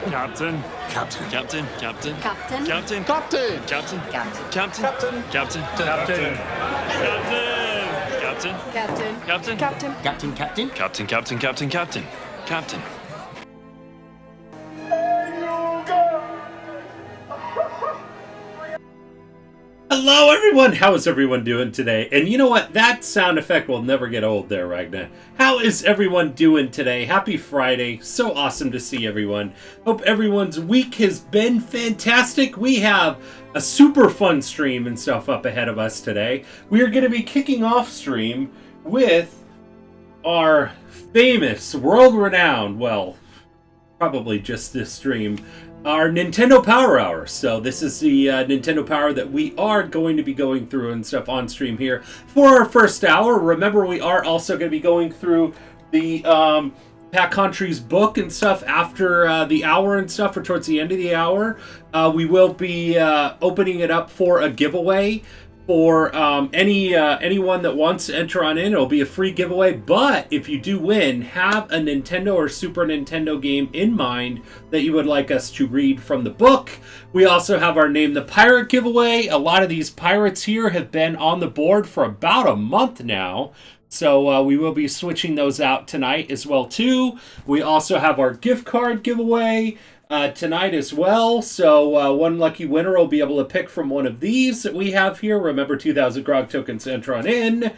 Captain. Captain. Captain. Captain. Captain. Captain. Captain. Captain. Captain. Captain. Captain. Captain. Captain. Captain. Captain. Captain. Captain. Captain, Captain. Captain. Captain. Captain. Captain. Captain. Hello everyone, how is everyone doing today? And you know what, that sound effect will never get old there, Ragnar. How is everyone doing today? Happy Friday, so awesome to see everyone. Hope everyone's week has been fantastic. We have a super fun stream and stuff up ahead of us today. We are going to be kicking off stream with our famous, world-renowned, well, probably just this stream, our Nintendo Power Hour. So this is the Nintendo Power that we are going to be going through and stuff on stream here for our first hour. Remember, we are also going to be going through the Pat Contry's book and stuff after the hour and stuff, or towards the end of the hour. We will be opening it up for a giveaway. For anyone that wants to enter on in, it'll be a free giveaway. But if you do win, have a Nintendo or Super Nintendo game in mind that you would like us to read from the book. We also have our Name the Pirate giveaway. A lot of these pirates here have been on the board for about a month now. So we will be switching those out tonight as well too. We also have our gift card giveaway tonight as well. So one lucky winner will be able to pick from one of these that we have here. Remember, 2,000 Grog tokens to enter on in.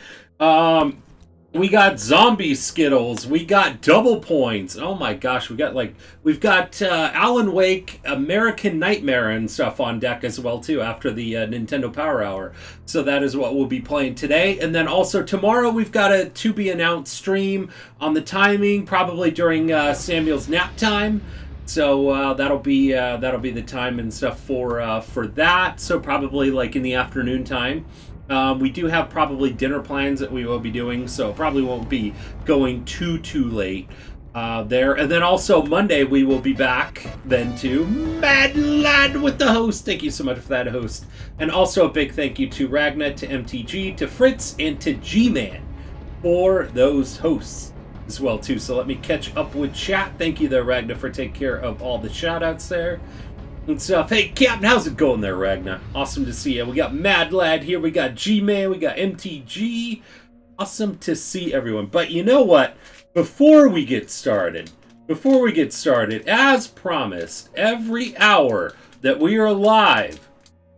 We got zombie Skittles. We got double points. Oh my gosh, we've got Alan Wake, American Nightmare and stuff on deck as well too after the Nintendo Power Hour. So that is what we'll be playing today. And then also tomorrow we've got a to be announced stream on the timing, probably during Samuel's nap time. So that'll be the time and stuff for that. So probably like in the afternoon time. We do have probably dinner plans that we will be doing, so probably won't be going too late there. And then also Monday we will be back then to Mad Lad with the host. Thank you so much for that, host. And also a big thank you to Ragnar, to MTG, to Fritz, and to G-Man for those hosts as well too. So let me catch up with chat. Thank you there, Ragnar, for taking care of all the shout outs there and stuff. Hey Captain, how's it going there, Ragnar? Awesome to see you. We got Mad Lad here, we got G-Man, we got MTG. Awesome to see everyone. But you know what, before we get started, as promised, every hour that we are live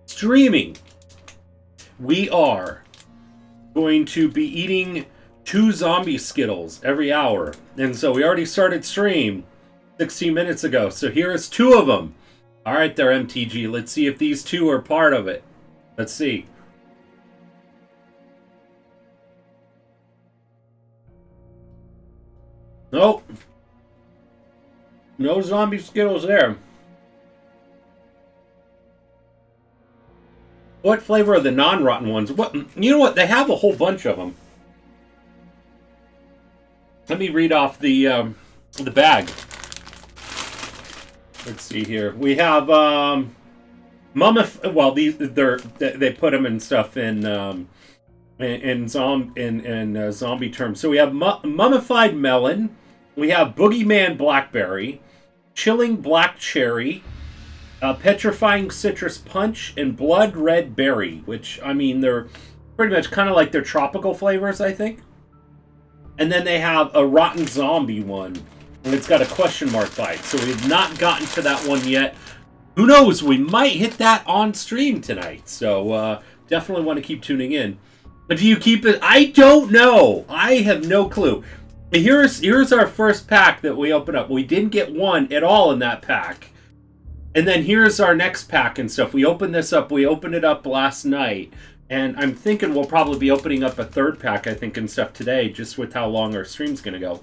streaming, we are going to be eating 2 zombie Skittles every hour. And so we already started stream 16 minutes ago. So here is 2 of them. All right there, MTG. Let's see if these 2 are part of it. Let's see. Nope. No zombie Skittles there. What flavor are the non-rotten ones? What? You know what? They have a whole bunch of them. Let me read off the bag. Let's see here. We have they put them in stuff in zombie terms. So we have mummified melon. We have boogeyman blackberry, chilling black cherry, petrifying citrus punch, and blood red berry. Which, I mean, they're pretty much kind of like their tropical flavors, I think. And then they have a rotten zombie one, and it's got a question mark by it. So we've not gotten to that one yet. Who knows? We might hit that on stream tonight. So definitely want to keep tuning in. But do you keep it? I don't know. I have no clue. Here's our first pack that we open up. We didn't get one at all in that pack. And then here's our next pack and stuff. We opened this up. We opened it up last night. And I'm thinking we'll probably be opening up a 3rd pack, I think, and stuff today, just with how long our stream's going to go.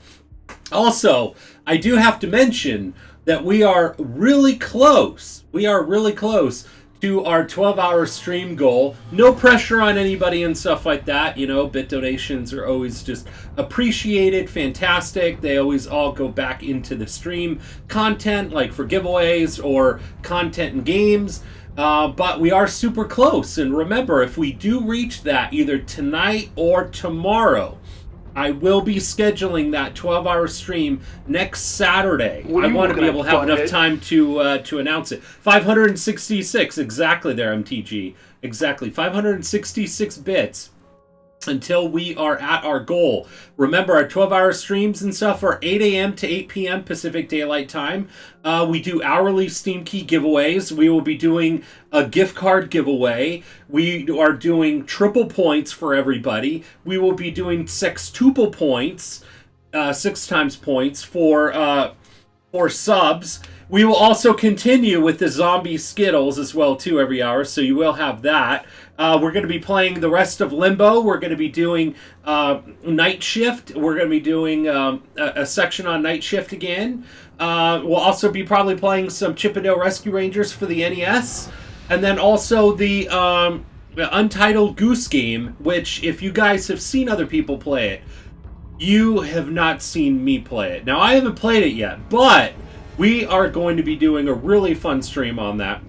Also, I do have to mention that we are really close. We are really close to our 12-hour stream goal. No pressure on anybody and stuff like that. You know, bit donations are always just appreciated, fantastic. They always all go back into the stream content, like for giveaways or content and games. But we are super close. And remember, if we do reach that either tonight or tomorrow, I will be scheduling that 12-hour stream next Saturday. What are I you want to be looking able to at, have enough butthead? time to announce it. 566 exactly there, MTG. Exactly. 566 bits until we are at our goal. Remember, our 12-hour streams and stuff are 8 a.m. to 8 p.m. Pacific Daylight Time. We do hourly Steam Key giveaways. We will be doing a gift card giveaway. We are doing triple points for everybody. We will be doing sextuple points, 6 times points for subs. We will also continue with the zombie Skittles as well too every hour, so you will have that. We're going to be playing the rest of Limbo. We're going to be doing Night Shift. We're going to be doing a section on Night Shift again. We'll also be probably playing some Chip 'n Dale Rescue Rangers for the NES. And then also the Untitled Goose Game, which if you guys have seen other people play it, you have not seen me play it. Now, I haven't played it yet, but we are going to be doing a really fun stream on that.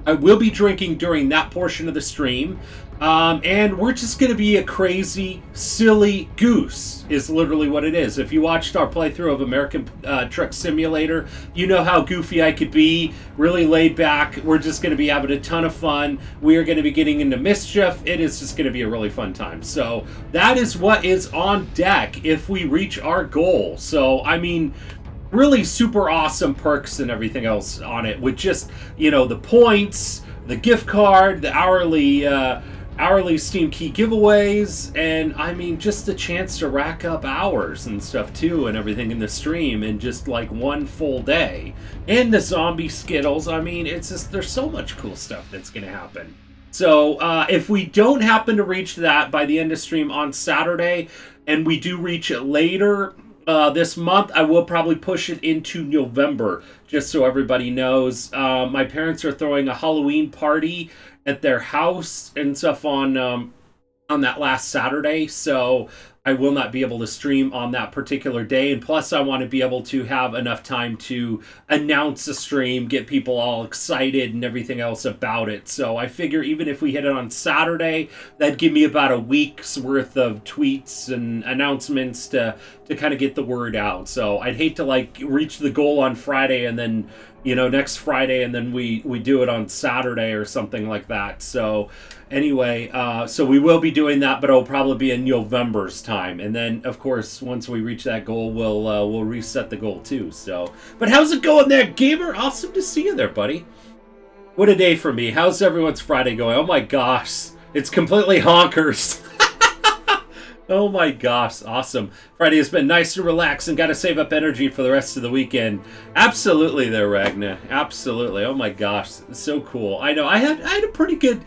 I will be drinking during that portion of the stream. And we're just going to be a crazy, silly goose, is literally what it is. If you watched our playthrough of American Truck Simulator, you know how goofy I could be, really laid back. We're just going to be having a ton of fun. We are going to be getting into mischief. It is just going to be a really fun time. So that is what is on deck if we reach our goal. So, I mean, really super awesome perks and everything else on it with just, you know, the points, the gift card, the hourly Steam Key giveaways, and I mean just the chance to rack up hours and stuff too and everything in the stream in just like one full day. And the zombie Skittles, I mean, it's just, there's so much cool stuff that's gonna happen. So if we don't happen to reach that by the end of stream on Saturday, and we do reach it later this month, I will probably push it into November, just so everybody knows. My parents are throwing a Halloween party at their house and stuff on that last Saturday, so I will not be able to stream on that particular day. And plus, I want to be able to have enough time to announce the stream, get people all excited and everything else about it. So I figure even if we hit it on Saturday, that'd give me about a week's worth of tweets and announcements to kind of get the word out. So I'd hate to like reach the goal on Friday and then, you know, next Friday and then we do it on Saturday or something like that. So anyway, so we will be doing that, but it'll probably be in November's time. And then, of course, once we reach that goal, we'll reset the goal too. So, but how's it going there, gamer? Awesome to see you there, buddy. What a day for me. How's everyone's Friday going? Oh my gosh, it's completely honkers. Oh my gosh, awesome. Friday has been nice to relax and got to save up energy for the rest of the weekend. Absolutely there, Ragna. Absolutely. Oh my gosh, so cool. I know I had a pretty good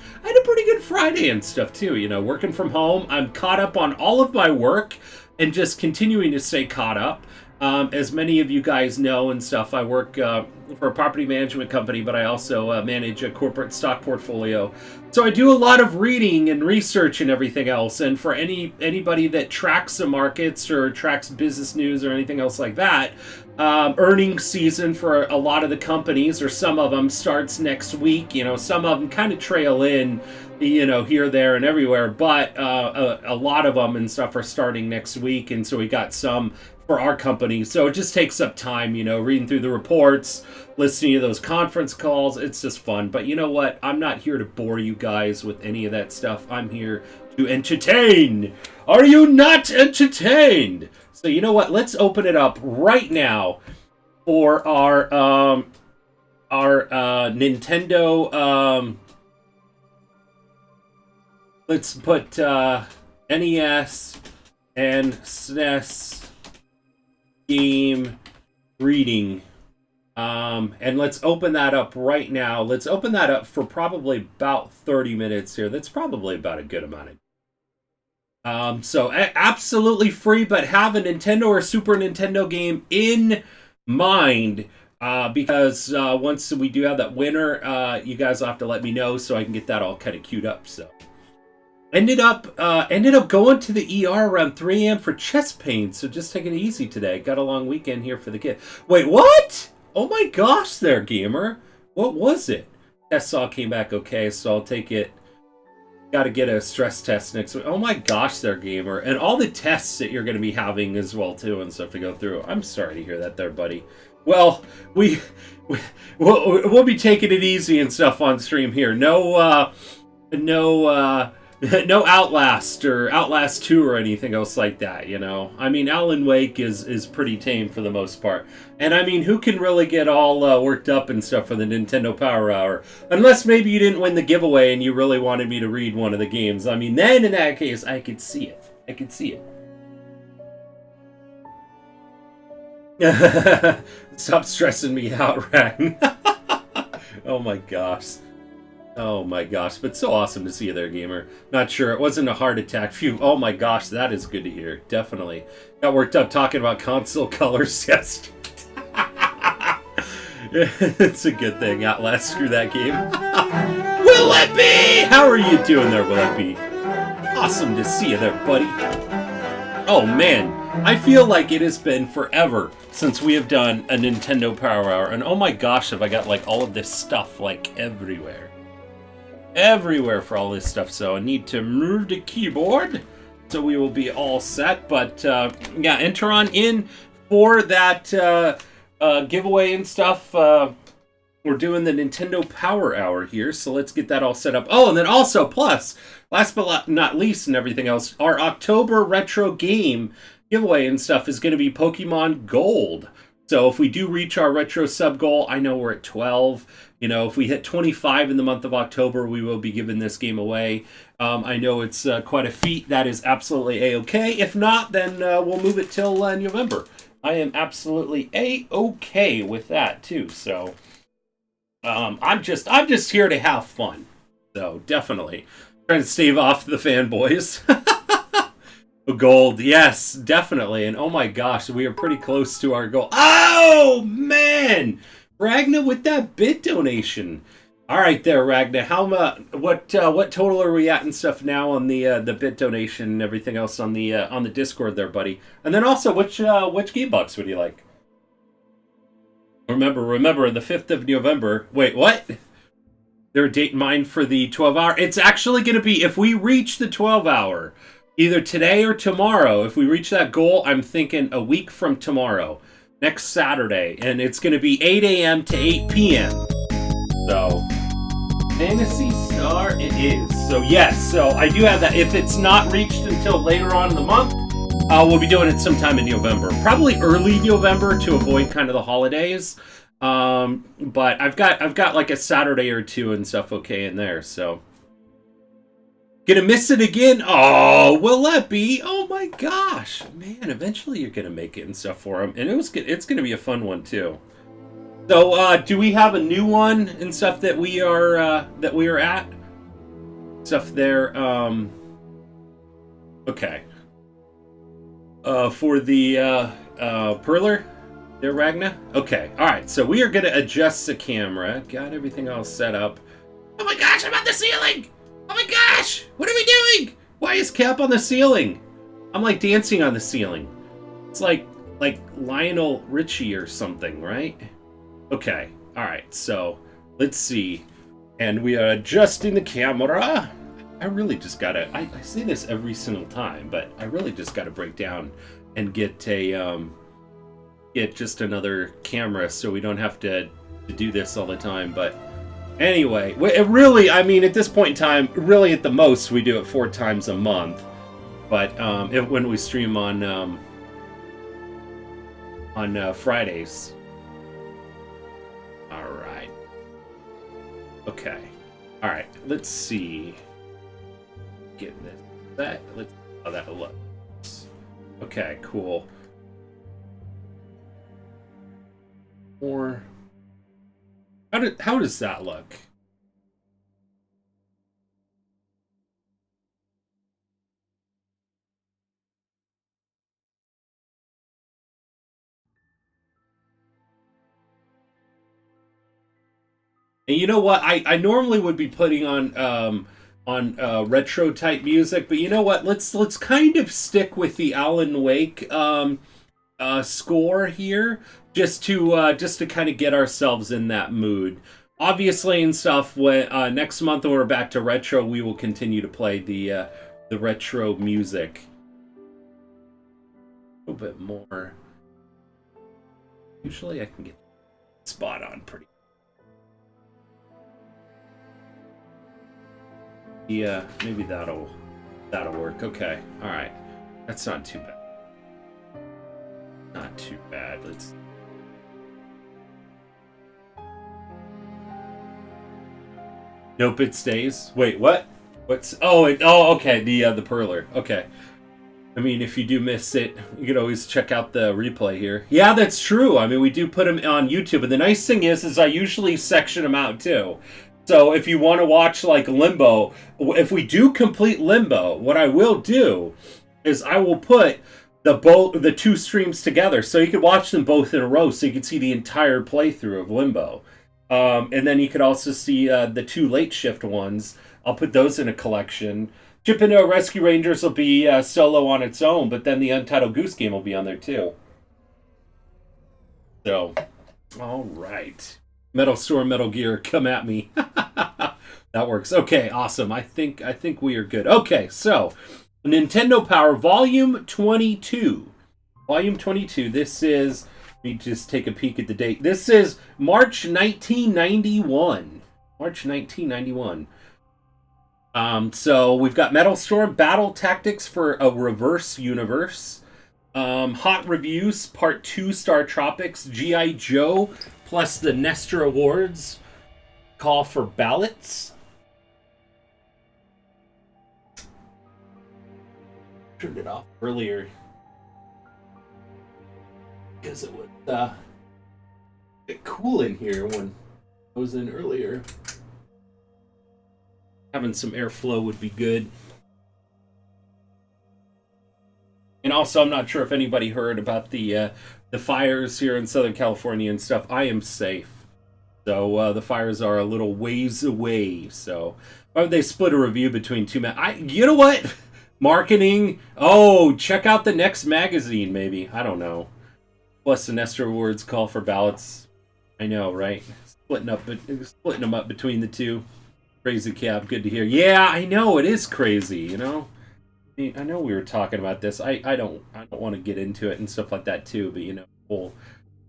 Friday and stuff too, you know, working from home. I'm caught up on all of my work and just continuing to stay caught up. As many of you guys know and stuff, I work for a property management company, but I also manage a corporate stock portfolio. So I do a lot of reading and research and everything else. And for anybody that tracks the markets or tracks business news or anything else like that, earnings season for a lot of the companies, or some of them, starts next week. You know, some of them kind of trail in, you know, here, there, and everywhere, but a lot of them and stuff are starting next week. And so we got some for our company. So it just takes up time, you know, reading through the reports, listening to those conference calls. It's just fun. But you know what? I'm not here to bore you guys with any of that stuff. I'm here to entertain. Are you not entertained? So you know what? Let's open it up right now for our Nintendo. Let's put NES and SNES game reading, and let's open that up right now. Let's open that up for probably about 30 minutes here. That's probably about a good amount of so absolutely free, but have a Nintendo or Super Nintendo game in mind, because once we do have that winner, you guys will have to let me know so I can get that all kind of queued up. So ended up going to the ER around 3 a.m. for chest pain, so just taking it easy today. Got a long weekend here for the kid. Wait, what? Oh my gosh there, gamer. What was it? Test all came back okay, so I'll take it. got to get a stress test next week. Oh my gosh, there, gamer, and all the tests that you're going to be having as well too, and stuff to go through. I'm sorry to hear that, there, buddy. Well, we'll be taking it easy and stuff on stream here. No Outlast or Outlast 2 or anything else like that, you know? I mean, Alan Wake is pretty tame for the most part. And I mean, who can really get all worked up and stuff for the Nintendo Power Hour? Unless maybe you didn't win the giveaway and you really wanted me to read one of the games. I mean, then in that case, I could see it. I could see it. Stop stressing me out, Ragn. Oh my gosh. Oh my gosh, but so awesome to see you there, gamer. Not sure, it wasn't a heart attack. Phew, oh my gosh, that is good to hear. Definitely. Got worked up talking about console colors yesterday. It's a good thing, Outlast, screw that game. Will it be? How are you doing there, Will it be? Awesome to see you there, buddy. Oh man, I feel like it has been forever since we have done a Nintendo Power Hour, and oh my gosh, have I got like all of this stuff like everywhere for all this stuff. So I need to move the keyboard so we will be all set. But yeah, enter on in for that giveaway and stuff. We're doing the Nintendo Power Hour here, so let's get that all set up. Oh, and then also, plus, last but not least and everything else, our October retro game giveaway and stuff is going to be Pokemon Gold. So if we do reach our retro sub goal, I know we're at 12. You know, if we hit 25 in the month of October, we will be giving this game away. I know it's quite a feat. That is absolutely A-okay. If not, then we'll move it till November. I am absolutely A-okay with that too. So I'm just here to have fun. So definitely trying to stave off the fanboys. Gold, yes, definitely. And oh my gosh, we are pretty close to our goal. Oh man, Ragna with that bit donation. All right, there, Ragna. How what total are we at and stuff now on the bit donation and everything else on the Discord there, buddy? And then also, which game box would you like? Remember, the 5th of November. Wait, what? There a date in mind for the 12-hour? It's actually going to be, if we reach the 12-hour, either today or tomorrow. If we reach that goal, I'm thinking a week from tomorrow, next Saturday, and it's going to be 8 a.m. to 8 p.m. So, Phantasy Star it is. So yes, so I do have that. If it's not reached until later on in the month, we'll be doing it sometime in November. Probably early November to avoid kind of the holidays. But I've got like a Saturday or two and stuff okay in there, so. Gonna miss it again? Oh, will that be? Oh my gosh. Man, eventually you're gonna make it and stuff for him. And it's gonna be a fun one too. So, do we have a new one and stuff that we are at? Stuff there, okay. For the, Perler? There, Ragna? Okay, alright, so we are gonna adjust the camera. Got everything all set up. Oh my gosh, I'm on the ceiling! Oh my gosh! What are we doing? Why is Cap on the ceiling? I'm like dancing on the ceiling. It's like Lionel Richie or something, right? Okay, alright, so let's see. And we are adjusting the camera. I really just gotta, I say this every single time, but I really just gotta break down and get just another camera so we don't have to do this all the time, but anyway, it really, I mean, at this point in time, really at the most, we do it 4 times a month. But when we stream on Fridays. All right. Okay. All right. Let's see. Get this. Let's see how that looks. Okay. Cool. Or. How does that look? And you know what? I normally would be putting on retro type music, but you know what? Let's kind of stick with the Alan Wake score here, just to kind of get ourselves in that mood. obviously and stuff. When next month when we're back to retro, we will continue to play the retro music a little bit more. Usually, I can get spot on pretty. Yeah, maybe that'll work. Okay, all right, that's not too bad. Not too bad. Let's. Nope, it stays. Wait, what? What's? Oh, okay. The Perler. Okay. I mean, if you do miss it, you can always check out the replay here. Yeah, that's true. I mean, we do put them on YouTube, and the nice thing is I usually section them out too. So if you want to watch like Limbo, if we do complete Limbo, what I will do is I will put the two streams together, so you can watch them both in a row, so you can see the entire playthrough of Limbo. And then you could also see the two late shift ones. I'll put those in a collection. Chippendale Rescue Rangers will be solo on its own, but then the Untitled Goose Game will be on there too. So, all right. Metal Storm, Metal Gear, come at me. That works. Okay, awesome. I think we are good. Okay, so Nintendo Power Volume 22. Volume 22. This is, let me just take a peek at the date. This is March 1991. March 1991. So we've got Metal Storm, Battle Tactics for a Reverse Universe, Hot Reviews, Part 2, Star Tropics, G.I. Joe, plus the Nestor Awards, Call for Ballots. Turned it off earlier because it was a bit cool in here when I was in earlier. Having some airflow would be good. And also, I'm not sure if anybody heard about the fires here in Southern California and stuff. I am safe. So the fires are a little ways away. So why would they split a review between two men? You know what? Marketing. Oh, check out the next magazine, maybe. I don't know. Plus the Nestor Awards, Call for Ballots. I know, right? Splitting them up between the two. Crazy Cab, good to hear. Yeah, I know, it is crazy, you know? I know we were talking about this. I don't want to get into it and stuff like that too, but you know, whole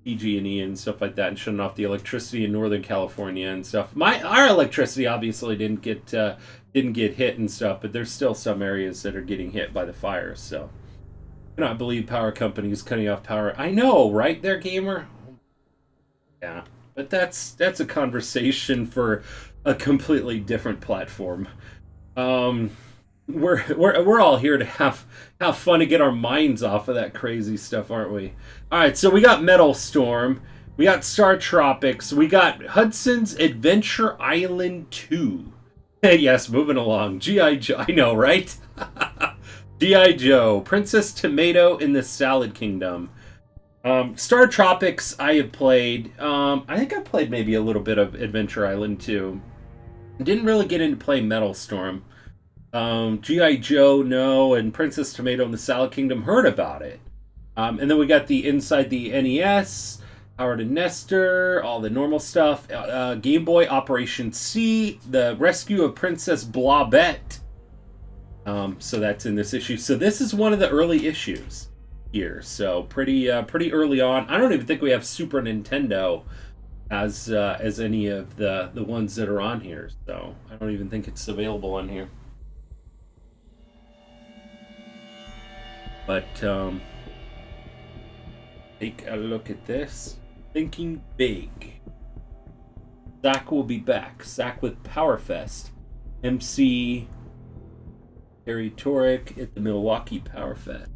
PG&E and stuff like that, and shutting off the electricity in Northern California and stuff. Our electricity obviously didn't get hit and stuff, but there's still some areas that are getting hit by the fires. So I cannot believe power companies cutting off power. I know, right there, gamer? Yeah, but that's a conversation for a completely different platform. We're all here to have fun and get our minds off of that crazy stuff, aren't we? All right, so we got Metal Storm, we got Star Tropics, we got Hudson's Adventure Island 2. Yes, moving along. G.I. Joe, I know, right? G.I. Joe, Princess Tomato in the Salad Kingdom. Star Tropics I have played. I think I played maybe a little bit of Adventure Island 2. Didn't really get into playing Metal Storm. G.I. Joe, no, and Princess Tomato in the Salad Kingdom, heard about it. And then we got the Inside the NES, Howard and Nestor, all the normal stuff. Game Boy, Operation C, the Rescue of Princess Blobette. So that's in this issue. So this is one of the early issues here. So pretty early on. I don't even think we have Super Nintendo as any of the ones that are on here. So I don't even think it's available on here. But take a look at this. Thinking big. Zach will be back. Zach with Powerfest. MC Harry Torek at the Milwaukee Powerfest.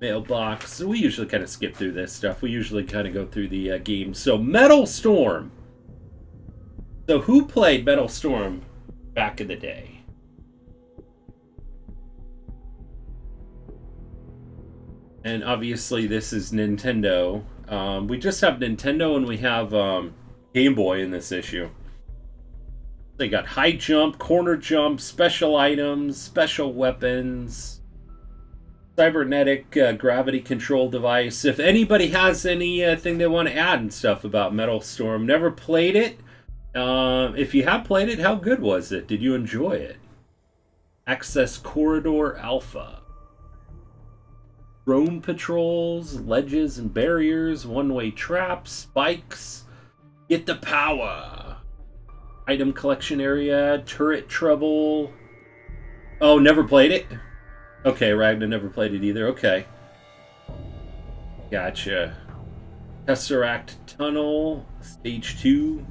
Mailbox. So we usually kind of skip through this stuff. We usually kind of go through the games. So Metal Storm. So who played Metal Storm back in the day? And obviously this is Nintendo. We just have Nintendo and we have Game Boy in this issue. They got high jump, corner jump, special items, special weapons, cybernetic gravity control device. If anybody has anything they want to add and stuff about Metal Storm, never played it, If you have played it, how good was it? Did you enjoy it? Access Corridor Alpha. Drone patrols, ledges and barriers, one-way traps, spikes. Get the power. Item collection area, turret trouble. Oh, never played it? Okay, Ragnar never played it either. Okay. Gotcha. Tesseract Tunnel, Stage 2.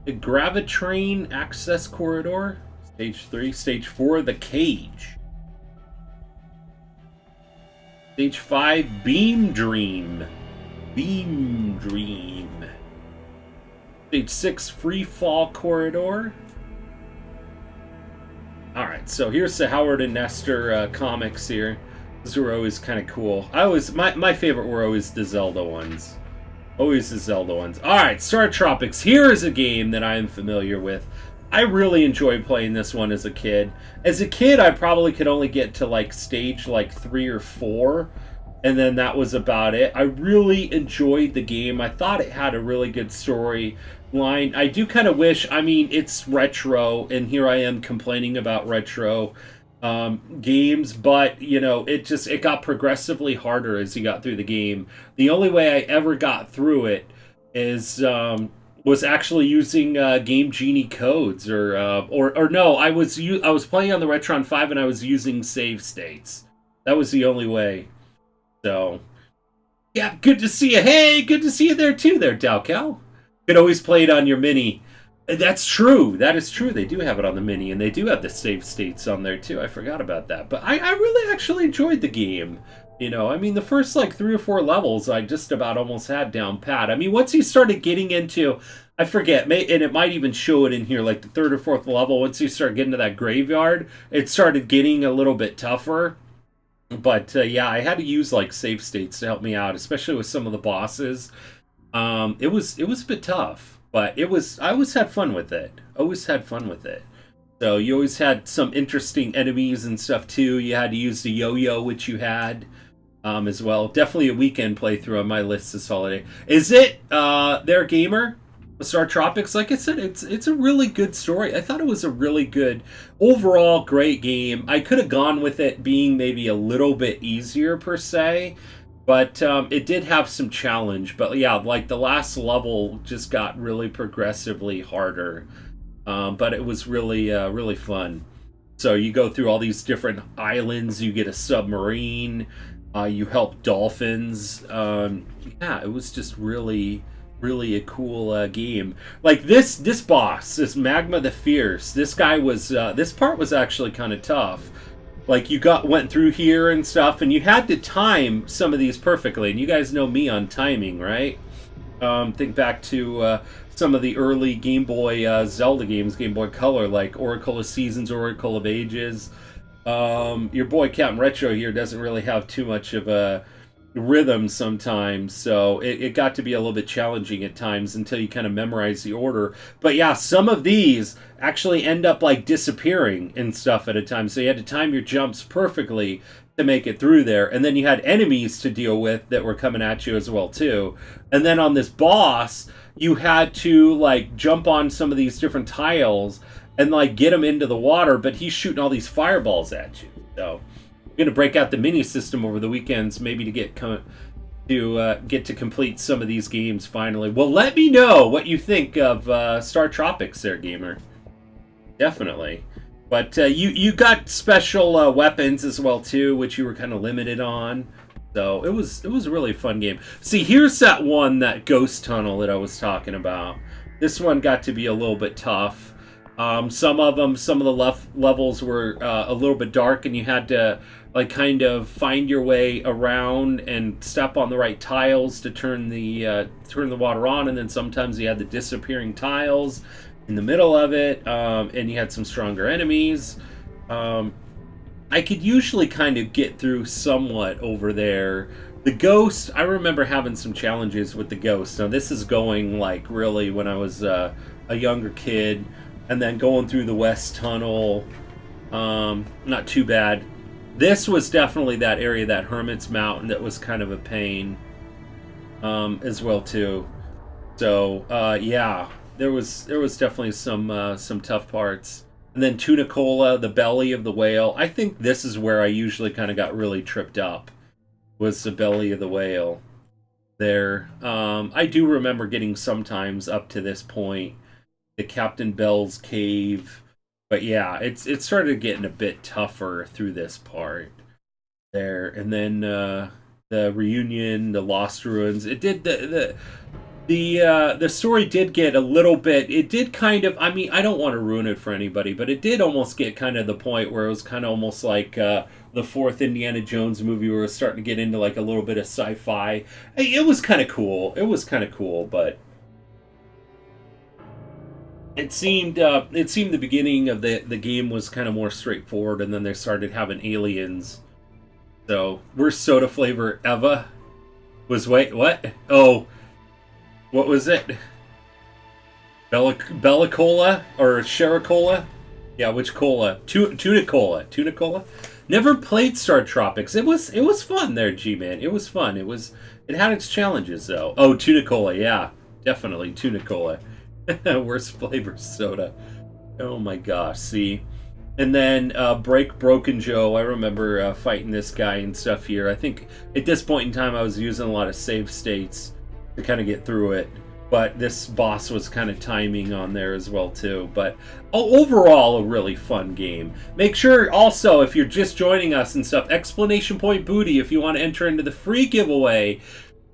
Gravitrain Access Corridor, Stage 3. Stage 4, The Cage. Stage 5, Beam Dream. Beam Dream. Stage 6, Free Fall Corridor. Alright, so here's the Howard and Nestor comics here. These were always kind of cool. My favorite were always the Zelda ones. Always the Zelda ones. Alright, Star Tropics. Here is a game that I am familiar with. I really enjoyed playing this one as a kid. As a kid, I probably could only get to like stage like 3 or 4. And then that was about it. I really enjoyed the game. I thought it had a really good story line. I do kind of wish, I mean, it's retro, and here I am complaining about retro games, but you know, it got progressively harder as you got through the game. The only way I ever got through it is was actually using Game Genie codes, or no, I was playing on the Retron 5 and I was using save states. That was the only way. So yeah, good to see you. Hey, good to see you there too, there, Dalcal. Could always play it on your Mini. That's true. That is true. They do have it on the Mini, and they do have the save states on there too. I forgot about that. But I really actually enjoyed the game. You know, I mean, the first like 3 or 4 levels I just about almost had down pat. I mean, once you started getting into, I forget, and it might even show it in here, like the 3rd or 4th level, once you start getting to that graveyard, it started getting a little bit tougher. But yeah, I had to use like save states to help me out, especially with some of the bosses. It was a bit tough, but I always had fun with it. Always had fun with it. So you always had some interesting enemies and stuff too. You had to use the yo-yo, which you had as well. Definitely a weekend playthrough on my list this holiday. Is it their gamer? Star Tropics, like I said, it's a really good story. I thought it was a really good, overall great game. I could have gone with it being maybe a little bit easier per se, but it did have some challenge. But yeah, like the last level just got really progressively harder. But it was really, really fun. So you go through all these different islands, you get a submarine, you help dolphins. Yeah, it was just really a cool game. Like this boss, this Magma the Fierce, this guy was this part was actually kind of tough. Like you went through here and stuff, and you had to time some of these perfectly, and you guys know me on timing, right? Think back to some of the early Game Boy Zelda games, Game Boy Color, like Oracle of Seasons, Oracle of Ages. Your boy Captain Retro here doesn't really have too much of a rhythm sometimes, so it got to be a little bit challenging at times until you kind of memorize the order. But yeah, some of these actually end up like disappearing and stuff at a time, so you had to time your jumps perfectly to make it through there. And then you had enemies to deal with that were coming at you as well too. And then on this boss, you had to like jump on some of these different tiles and like get him into the water, but he's shooting all these fireballs at you. So I'm gonna break out the mini system over the weekends, maybe to get to complete some of these games finally. Well, let me know what you think of Star Tropics, there, gamer. Definitely. But you got special weapons as well too, which you were kind of limited on. So it was a really fun game. See, here's that one, that ghost tunnel that I was talking about. This one got to be a little bit tough. Some of the levels were a little bit dark, and you had to like kind of find your way around and step on the right tiles to turn the water on. And then sometimes you had the disappearing tiles in the middle of it, and you had some stronger enemies. I could usually kind of get through somewhat over there. The ghost, I remember having some challenges with the ghost. Now this is going like really when I was a younger kid. And then going through the West Tunnel, not too bad. This was definitely that area, that Hermit's Mountain, that was kind of a pain. as well too. So yeah, there was definitely some tough parts. And then Tunicola, the belly of the whale. I think this is where I usually kind of got really tripped up. Was the belly of the whale there? I do remember getting sometimes up to this point, the Captain Bell's cave. But yeah, it started getting a bit tougher through this part there, and then the reunion, the Lost Ruins. It did the story did get a little bit. It did kind of. I mean, I don't want to ruin it for anybody, but it did almost get kind of the point where it was kind of almost like the fourth Indiana Jones movie, where it was starting to get into like a little bit of sci-fi. It was kind of cool. It was kind of cool, but it seemed the beginning of the game was kind of more straightforward, and then they started having aliens. So, worst soda flavor ever was, wait, what? Oh, what was it? Bella Cola or Shericola? Yeah, which cola? Tuna Cola. Never played Star Tropics. It was fun there, G-Man. It was fun. It had its challenges though. Oh, Tuna Cola. Yeah, definitely Tuna Cola. Worst flavor soda. Oh my gosh. See. And then Broken Joe. I remember fighting this guy and stuff here. I think at this point in time I was using a lot of save states to kind of get through it. But this boss was kind of timing on there as well too. But overall, a really fun game. Make sure also, if you're just joining us and stuff, Explanation Point Booty, if you want to enter into the free giveaway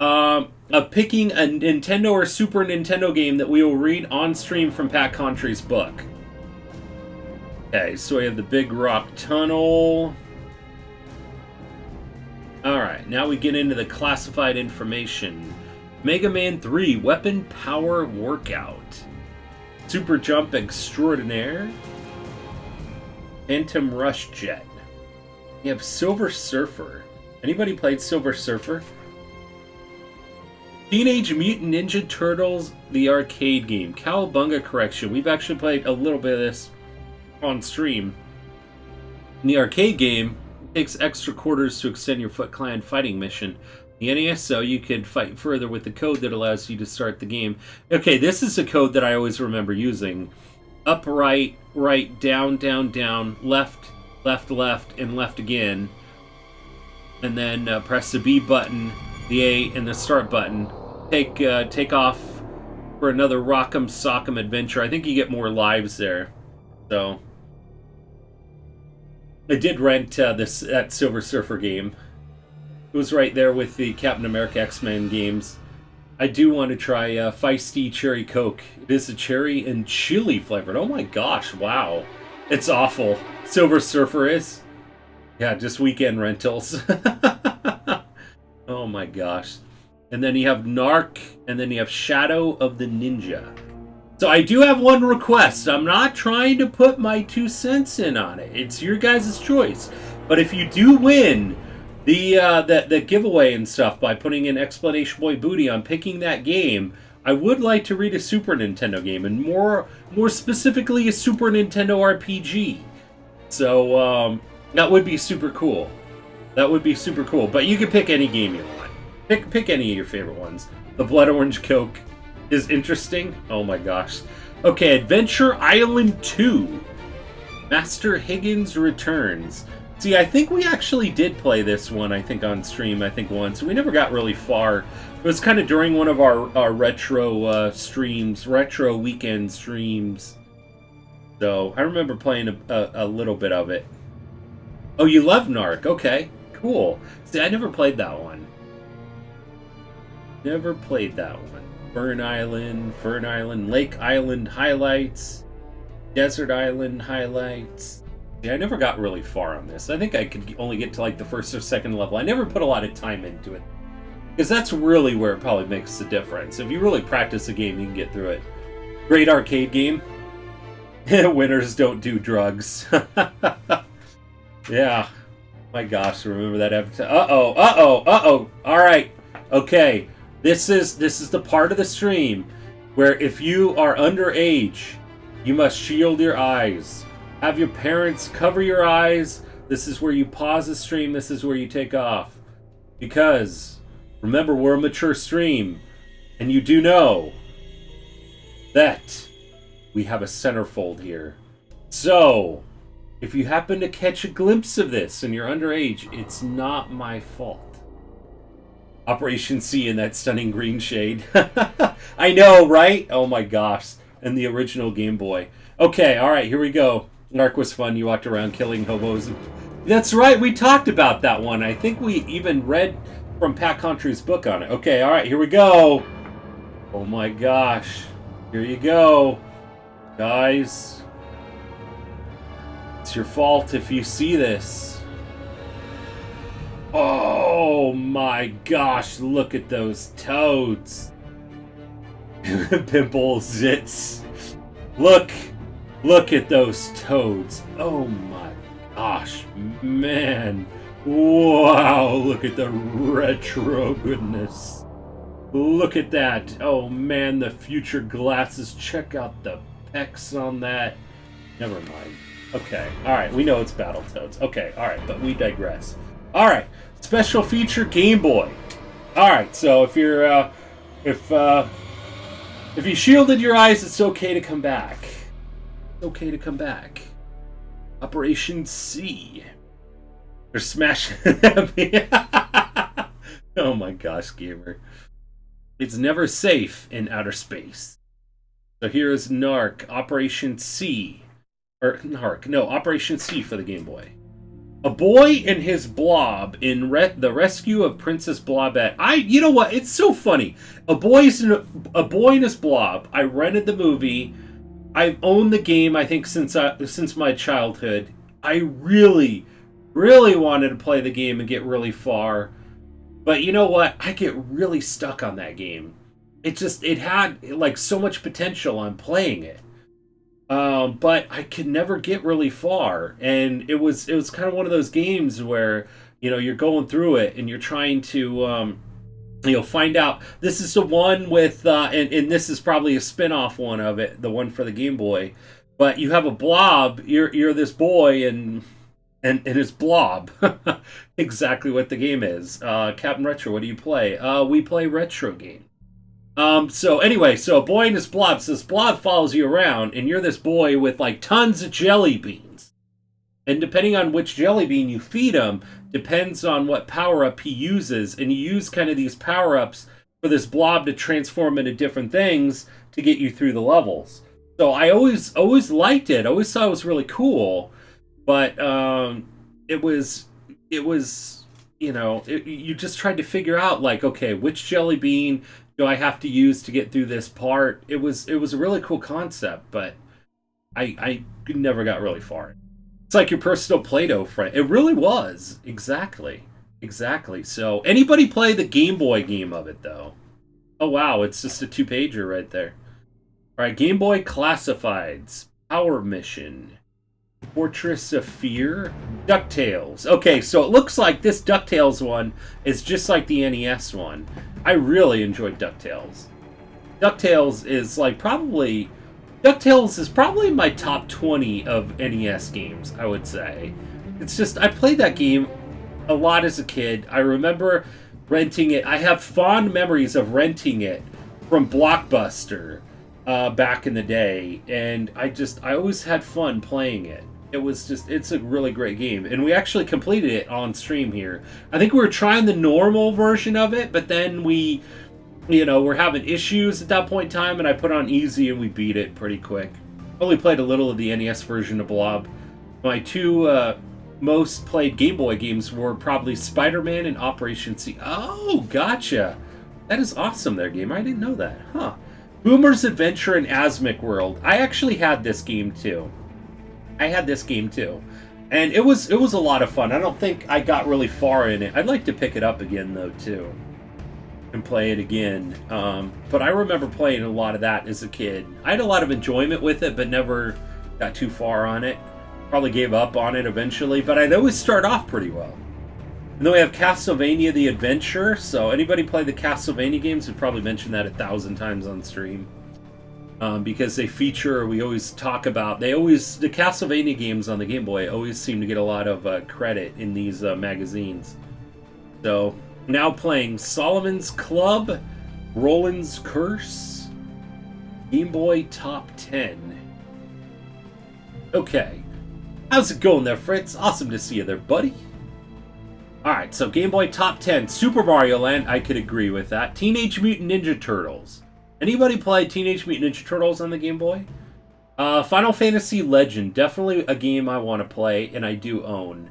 of picking a Nintendo or Super Nintendo game that we will read on stream from Pat Contry's book. Okay, so we have the Big Rock Tunnel. Alright, now we get into the classified information. Mega Man 3 Weapon Power Workout. Super Jump Extraordinaire. Phantom Rush Jet. You have Silver Surfer. Anybody played Silver Surfer? Teenage Mutant Ninja Turtles, the arcade game. Cowabunga Correction. We've actually played a little bit of this on stream. In the arcade game, it takes extra quarters to extend your Foot Clan fighting mission. The NES, so you could fight further with the code that allows you to start the game. Okay, this is a code that I always remember using. Up, right, right, down, down, down, left, left, left, and left again. And then press the B button, the A, and the start button. Take off for another Rock'em Sock'em adventure. I think you get more lives there. So I did rent that Silver Surfer game. It was right there with the Captain America X-Men games. I do want to try Feisty Cherry Coke. It is a cherry and chili flavored. Oh my gosh, wow. It's awful. Silver Surfer is. Yeah, just weekend rentals. Oh my gosh. And then you have Narc, and then you have Shadow of the Ninja. So I do have one request. I'm not trying to put my 2 cents in on it. It's your guys' choice. But if you do win the giveaway and stuff by putting in Explanation Boy Booty on picking that game, I would like to read a Super Nintendo game, and more specifically a Super Nintendo RPG. So that would be super cool. That would be super cool. But you can pick any game you want. Pick any of your favorite ones. The Blood Orange Coke is interesting. Oh my gosh. Okay, Adventure Island 2. Master Higgins Returns. See, I think we actually did play this one, I think, on stream, once. We never got really far. It was kind of during one of our retro streams, retro weekend streams. So, I remember playing a little bit of it. Oh, you love Narc. Okay, cool. See, I never played that one. Never played that one. Fern Island, Lake Island highlights, Desert Island highlights. Yeah, I never got really far on this. I think I could only get to like the first or second level. I never put a lot of time into it. Because that's really where it probably makes the difference. If you really practice the game, you can get through it. Great arcade game. Winners don't do drugs. Yeah. My gosh, remember that episode? Uh-oh. Alright. Okay. This is the part of the stream where if you are underage, you must shield your eyes. Have your parents cover your eyes. This is where you pause the stream. This is where you take off. Because Remember, we're a mature stream, and you do know that we have a centerfold here. So, if you happen to catch a glimpse of this and you're underage, it's not my fault. Operation C in that stunning green shade. I know, right? Oh my gosh. And the original Game Boy. Okay, alright, here we go. Narc was fun. You walked around killing hobos. That's right, we talked about that one. I think we even read from Pat Contry's book on it. Okay, alright, here we go. Oh my gosh. Here you go. Guys. It's your fault if you see this. Oh my gosh, look at those toads. Pimple zits. Look at those toads. Oh my gosh, man. Wow, look at the retro goodness. Look at that. Oh man, the future glasses. Check out the pecs on that. Never mind. Okay, alright, we know it's Battletoads. Okay, alright, but we digress. Alright, special feature Game Boy. Alright, so if you're, if you shielded your eyes, it's okay to come back. It's okay to come back. Operation C. They're smashing at me. Oh my gosh, gamer. It's never safe in outer space. So here's Narc, Operation C. Or Narc, no, Operation C for the Game Boy. A boy and his blob in the rescue of Princess Blobette. You know what? It's so funny. A boy and his blob. I rented the movie. I've owned the game, I think, since my childhood. I really, really wanted to play the game and get really far. But you know what? I get really stuck on that game. It had like so much potential on playing it. But I could never get really far, and it was kind of one of those games where, you know, you're going through it and you're trying to, find out. This is the one with, and this is probably a spin-off one of it, the one for the Game Boy. But you have a blob. You're this boy and his blob. Exactly what the game is. Captain Retro, what do you play? We play retro games. So anyway, so a boy and his blob. So this blob follows you around, and you're this boy with like tons of jelly beans. And depending on which jelly bean you feed him, depends on what power-up he uses. And you use kind of these power-ups for this blob to transform into different things to get you through the levels. So I always liked it. I always thought it was really cool. But it was you just tried to figure out, like, okay, which jelly bean do I have to use to get through this part? It was a really cool concept, but I never got really far. It's like your personal Play-Doh friend. It really was. Exactly. So, anybody play the Game Boy game of it, though? Oh, wow, it's just a 2-pager right there. Alright, Game Boy Classifieds. Power Mission. Fortress of Fear. DuckTales. Okay, so it looks like this DuckTales one is just like the NES one. I really enjoyed DuckTales. DuckTales is probably my top 20 of NES games, I would say. It's just, I played that game a lot as a kid. I remember renting it. I have fond memories of renting it from Blockbuster back in the day, and I always had fun playing it. It's a really great game. And we actually completed it on stream here. I think we were trying the normal version of it, but then we're having issues at that point in time, and I put on easy and we beat it pretty quick. Only played a little of the NES version of Blob. My two most played Game Boy games were probably Spider-Man and Operation C. Oh, gotcha. That is awesome there, gamer. I didn't know that. Huh. Boomer's Adventure in Asmic World. I actually had this game too. And it was a lot of fun. I don't think I got really far in it. I'd like to pick it up again, though, too. And play it again. But I remember playing a lot of that as a kid. I had a lot of enjoyment with it, but never got too far on it. Probably gave up on it eventually, but I'd always start off pretty well. And then we have Castlevania The Adventure. So anybody play the Castlevania games would probably mention that 1,000 times on stream. Because they feature, we always talk about, the Castlevania games on the Game Boy always seem to get a lot of credit in these magazines. So, Now playing Solomon's Club, Roland's Curse, Game Boy Top 10. Okay. How's it going there, Fritz? Awesome to see you there, buddy. Alright, so Game Boy Top 10. Super Mario Land, I could agree with that. Teenage Mutant Ninja Turtles. Anybody play Teenage Mutant Ninja Turtles on the Game Boy? Final Fantasy Legend. Definitely a game I want to play, and I do own.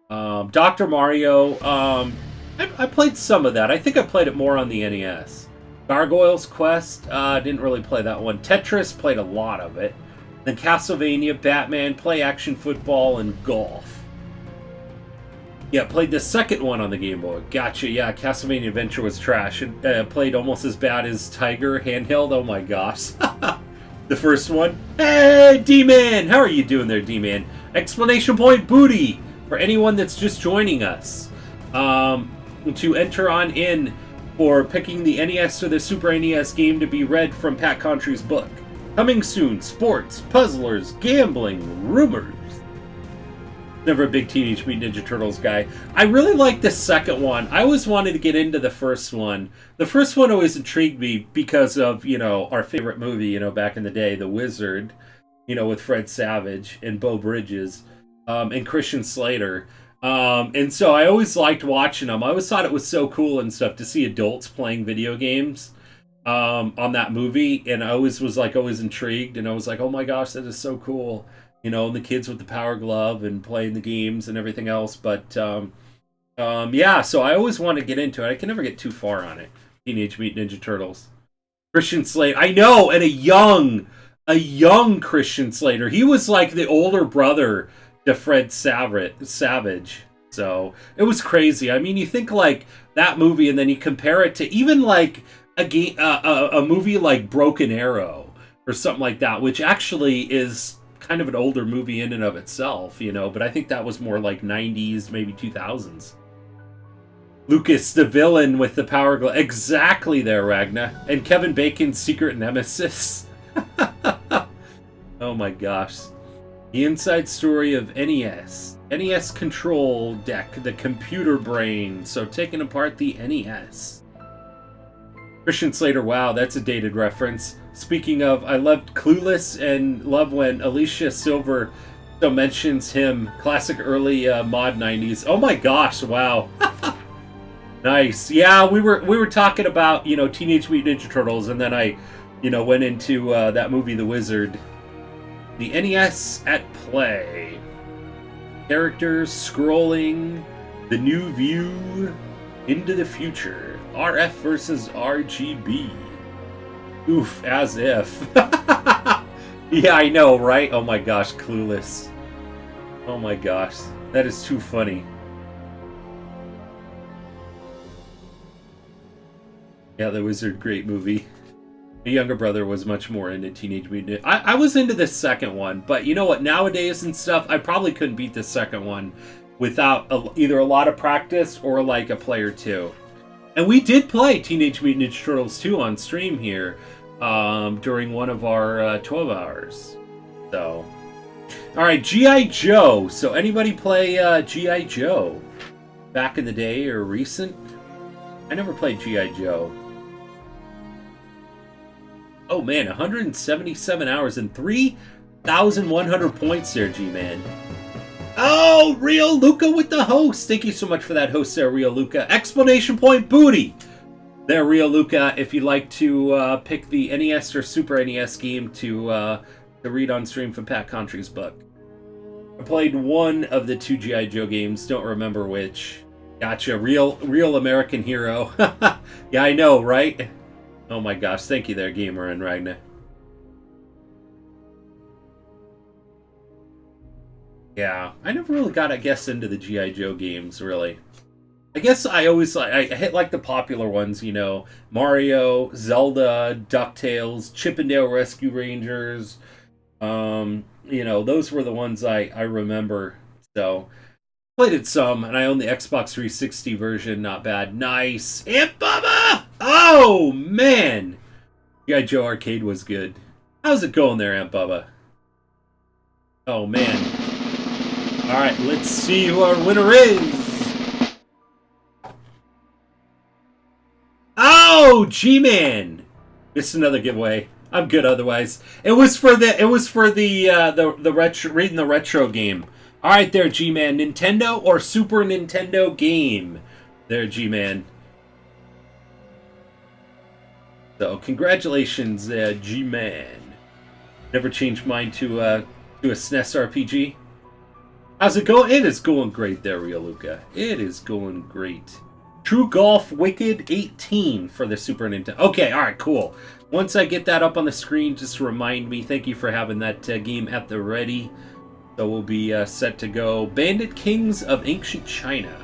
Dr. Mario. I played some of that. I think I played it more on the NES. Gargoyle's Quest. Didn't really play that one. Tetris. Played a lot of it. Then Castlevania, Batman, Play Action Football, and Golf. Yeah, played the second one on the Game Boy. Gotcha, yeah, Castlevania Adventure was trash. It played almost as bad as Tiger handheld. Oh my gosh. The first one. Hey, D-Man! How are you doing there, D-Man? Explanation point booty! For anyone that's just joining us. To enter on in for picking the NES or the Super NES game to be read from Pat Contry's book. Coming soon, sports, puzzlers, gambling, rumors. Never a big Teenage Mutant Ninja Turtles guy. I really like the second one. I always wanted to get into the first one. The first one always intrigued me because of, our favorite movie, back in the day, The Wizard, with Fred Savage and Beau Bridges, and Christian Slater. And so I always liked watching them. I always thought it was so cool and stuff to see adults playing video games on that movie. And I always was always intrigued. And I was like, oh my gosh, that is so cool. And the kids with the Power Glove and playing the games and everything else. But, yeah, so I always want to get into it. I can never get too far on it. Teenage Mutant Ninja Turtles. Christian Slater. I know, and a young Christian Slater. He was like the older brother to Fred Savage. So, it was crazy. I mean, you think like that movie and then you compare it to even like a movie like Broken Arrow or something like that, which actually is kind of an older movie in and of itself, but I think that was more like 90s, maybe 2000s. Lucas, the villain with the power glove. Exactly there, Ragna. And Kevin Bacon's secret nemesis. Oh my gosh. The inside story of NES. NES control deck, the computer brain. So taking apart the NES. Christian Slater, wow, that's a dated reference. Speaking of, I loved Clueless and love when Alicia Silver mentions him. Classic early mod 90s. Oh my gosh, wow. Nice. Yeah, we were talking about, Teenage Mutant Ninja Turtles, and then I, went into that movie, The Wizard. The NES at play. Characters scrolling. The new view. Into the future. RF versus RGB. Oof, as if. Yeah, I know, right? Oh my gosh, Clueless. Oh my gosh, that is too funny. Yeah, The Wizard, great movie. My younger brother was much more into Teenage Mutant. I was into the second one, but you know what? Nowadays and stuff, I probably couldn't beat the second one without either a lot of practice or like a player two. And we did play Teenage Mutant Ninja Turtles 2 on stream here during one of our 12 hours. So, alright, G.I. Joe. So anybody play G.I. Joe back in the day or recent? I never played G.I. Joe. Oh man, 177 hours and 3,100 points there, G-Man. Oh, Real Luca with the host. Thank you so much for that host there, Real Luca. Explanation point booty. There, Real Luca, if you'd like to pick the NES or Super NES game to read on stream from Pat Contry's book. I played one of the two G.I. Joe games. Don't remember which. Gotcha. Real American hero. Yeah, I know, right? Oh my gosh. Thank you there, Gamer and Ragnar. Yeah, I never really got, I guess, into the G.I. Joe games, really. I guess I always, I hit like the popular ones, Mario, Zelda, DuckTales, Chip 'n Dale Rescue Rangers. Those were the ones I remember. So, played it some, and I own the Xbox 360 version, not bad. Nice! Aunt Bubba! Oh, man! G.I. Joe Arcade was good. How's it going there, Aunt Bubba? Oh, man. Alright, let's see who our winner is. Oh, G-Man! Missed another giveaway. I'm good otherwise. It was for the retro, reading the retro game. All right, there, G-Man. Nintendo or Super Nintendo game? There, G-Man. So, congratulations, G-Man. Never changed mine to a SNES RPG. How's it going? It is going great there, Rioluca. It is going great. True Golf Wicked 18 for the Super Nintendo. Okay, all right, cool. Once I get that up on the screen, just remind me. Thank you for having that game at the ready. So we'll be set to go. Bandit Kings of Ancient China.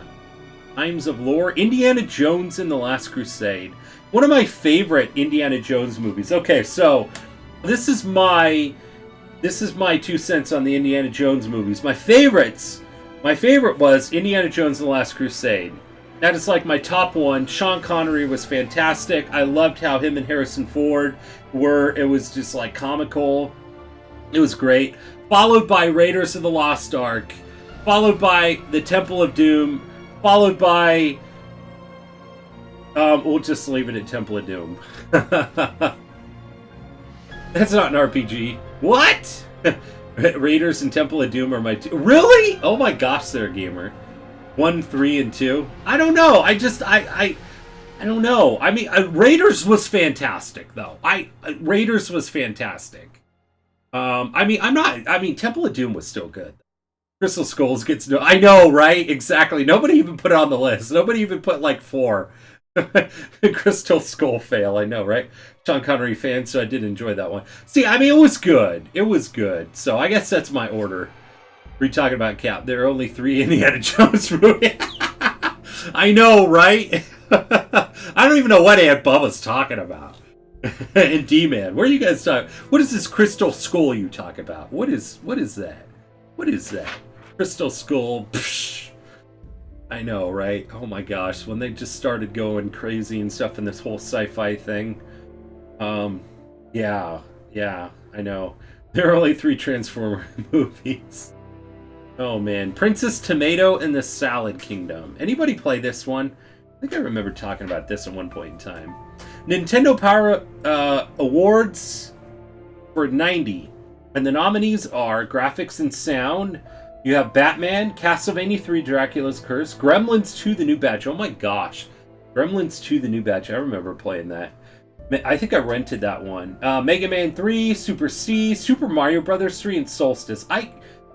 Times of Lore. Indiana Jones and the Last Crusade. One of my favorite Indiana Jones movies. Okay, so this is my 2 cents on the Indiana Jones movies. My favorite was Indiana Jones and the Last Crusade. That is like my top one. Sean Connery was fantastic. I loved how him and Harrison Ford were. It was just like comical. It was great. Followed by Raiders of the Lost Ark. Followed by The Temple of Doom. Followed by... we'll just leave it at Temple of Doom. That's not an RPG. What? Raiders and Temple of Doom are my two. Really? Oh my gosh, they're a gamer. 1, 3, and 2. I don't know. I don't know. I mean, Raiders was fantastic, though. Raiders was fantastic. I mean, Temple of Doom was still good. Crystal Skulls gets no. I know, right? Exactly. Nobody even put it on the list. Nobody even put like 4. Crystal Skull fail. I know, right? Sean Connery fan, so I did enjoy that one. See, I mean, it was good. It was good. So I guess that's my order. We're talking about Cap. There are only 3 Indiana Jones movies. I know, right? I don't even know what Aunt Bubba's talking about. And D-Man, where are you guys talking? What is this Crystal Skull you talk about? What is that? What is that? Crystal Skull. Psh. I know, right? Oh my gosh, when they just started going crazy and stuff in this whole sci-fi thing. Yeah, I know. There are only 3 Transformer movies. Oh man, Princess Tomato and the Salad Kingdom. Anybody play this one? I think I remember talking about this at one point in time. Nintendo Power Awards for 90. And the nominees are Graphics and Sound. You have Batman, Castlevania 3, Dracula's Curse, Gremlins 2, The New Batch. Oh my gosh. Gremlins 2, The New Batch. I remember playing that. I think I rented that one. Mega Man 3, Super C, Super Mario Bros. 3, and Solstice.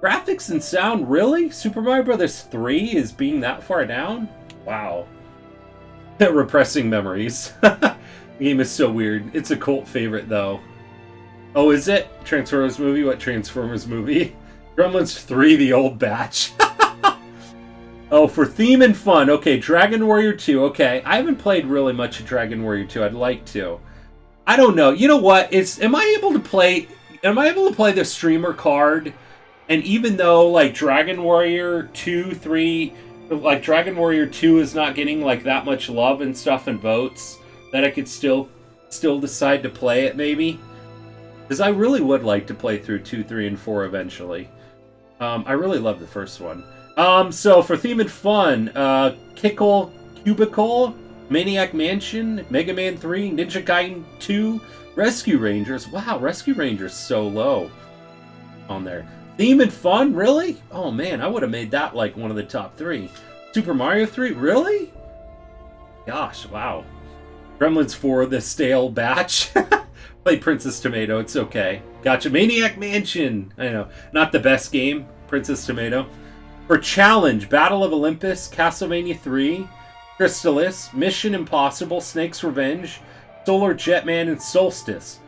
Graphics and sound, really? Super Mario Bros. 3 is being that far down? Wow. Repressing memories. The game is so weird. It's a cult favorite, though. Oh, is it? Transformers movie? What Transformers movie? Gremlins 3, The Old Batch. Oh, for theme and fun. Okay, Dragon Warrior 2. Okay, I haven't played really much of Dragon Warrior 2. I'd like to. I don't know. You know what? Am I able to play the streamer card? And even though, like, Dragon Warrior 2, 3... Like, Dragon Warrior 2 is not getting, like, that much love and stuff and votes, that I could still decide to play it, maybe? Because I really would like to play through 2, 3, and 4 eventually. I really love the first one. So, for theme and fun, Kickle Cubicle, Maniac Mansion, Mega Man 3, Ninja Gaiden 2, Rescue Rangers. Wow, Rescue Rangers so low on there. Theme and fun? Really? Oh man, I would have made that like one of the top 3. Super Mario 3? Really? Gosh, wow. Gremlins 4, The Stale Batch. Play Princess Tomato, it's okay. Gotcha. Maniac Mansion. I know. Not the best game, Princess Tomato. For Challenge, Battle of Olympus, Castlevania 3, Crystalis, Mission Impossible, Snake's Revenge, Solar Jetman, and Solstice.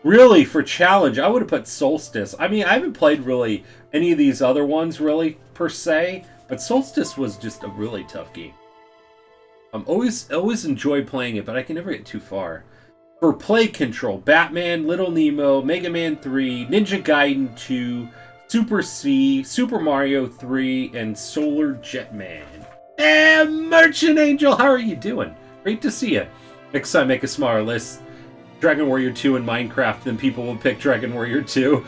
Really, for Challenge, I would have put Solstice. I mean, I haven't played really any of these other ones, really, per se, but Solstice was just a really tough game. Always enjoy playing it, but I can never get too far. For Play Control, Batman, Little Nemo, Mega Man 3, Ninja Gaiden 2, Super C, Super Mario 3, and Solar Jetman. And Merchant Angel, how are you doing? Great to see you. Next time, make a smaller list. Dragon Warrior 2 and Minecraft, then people will pick Dragon Warrior 2.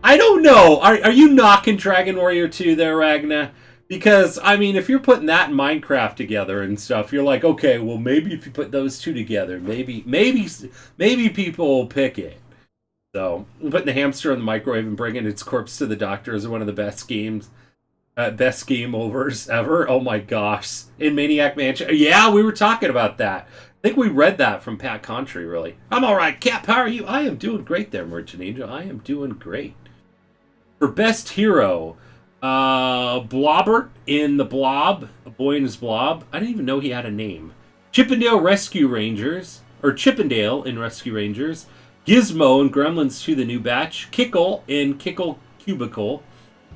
I don't know. Are you knocking Dragon Warrior 2 there, Ragna? Because, I mean, if you're putting that and Minecraft together and stuff, you're like, okay, well, maybe if you put those two together, maybe people will pick it. So, putting the hamster in the microwave and bringing its corpse to the doctor is one of the best game overs ever. Oh my gosh. In Maniac Mansion. Yeah, we were talking about that. I think we read that from Pat Contry, really. I'm alright, Cap, how are you? I am doing great there, Merchant Angel. I am doing great. For Best Hero, Blobbert in The Blob. A Boy in His Blob. I didn't even know he had a name. Chippendale Rescue Rangers. Or Chippendale in Rescue Rangers. Gizmo in Gremlins 2 The New Batch. Kickle in Kickle Cubicle.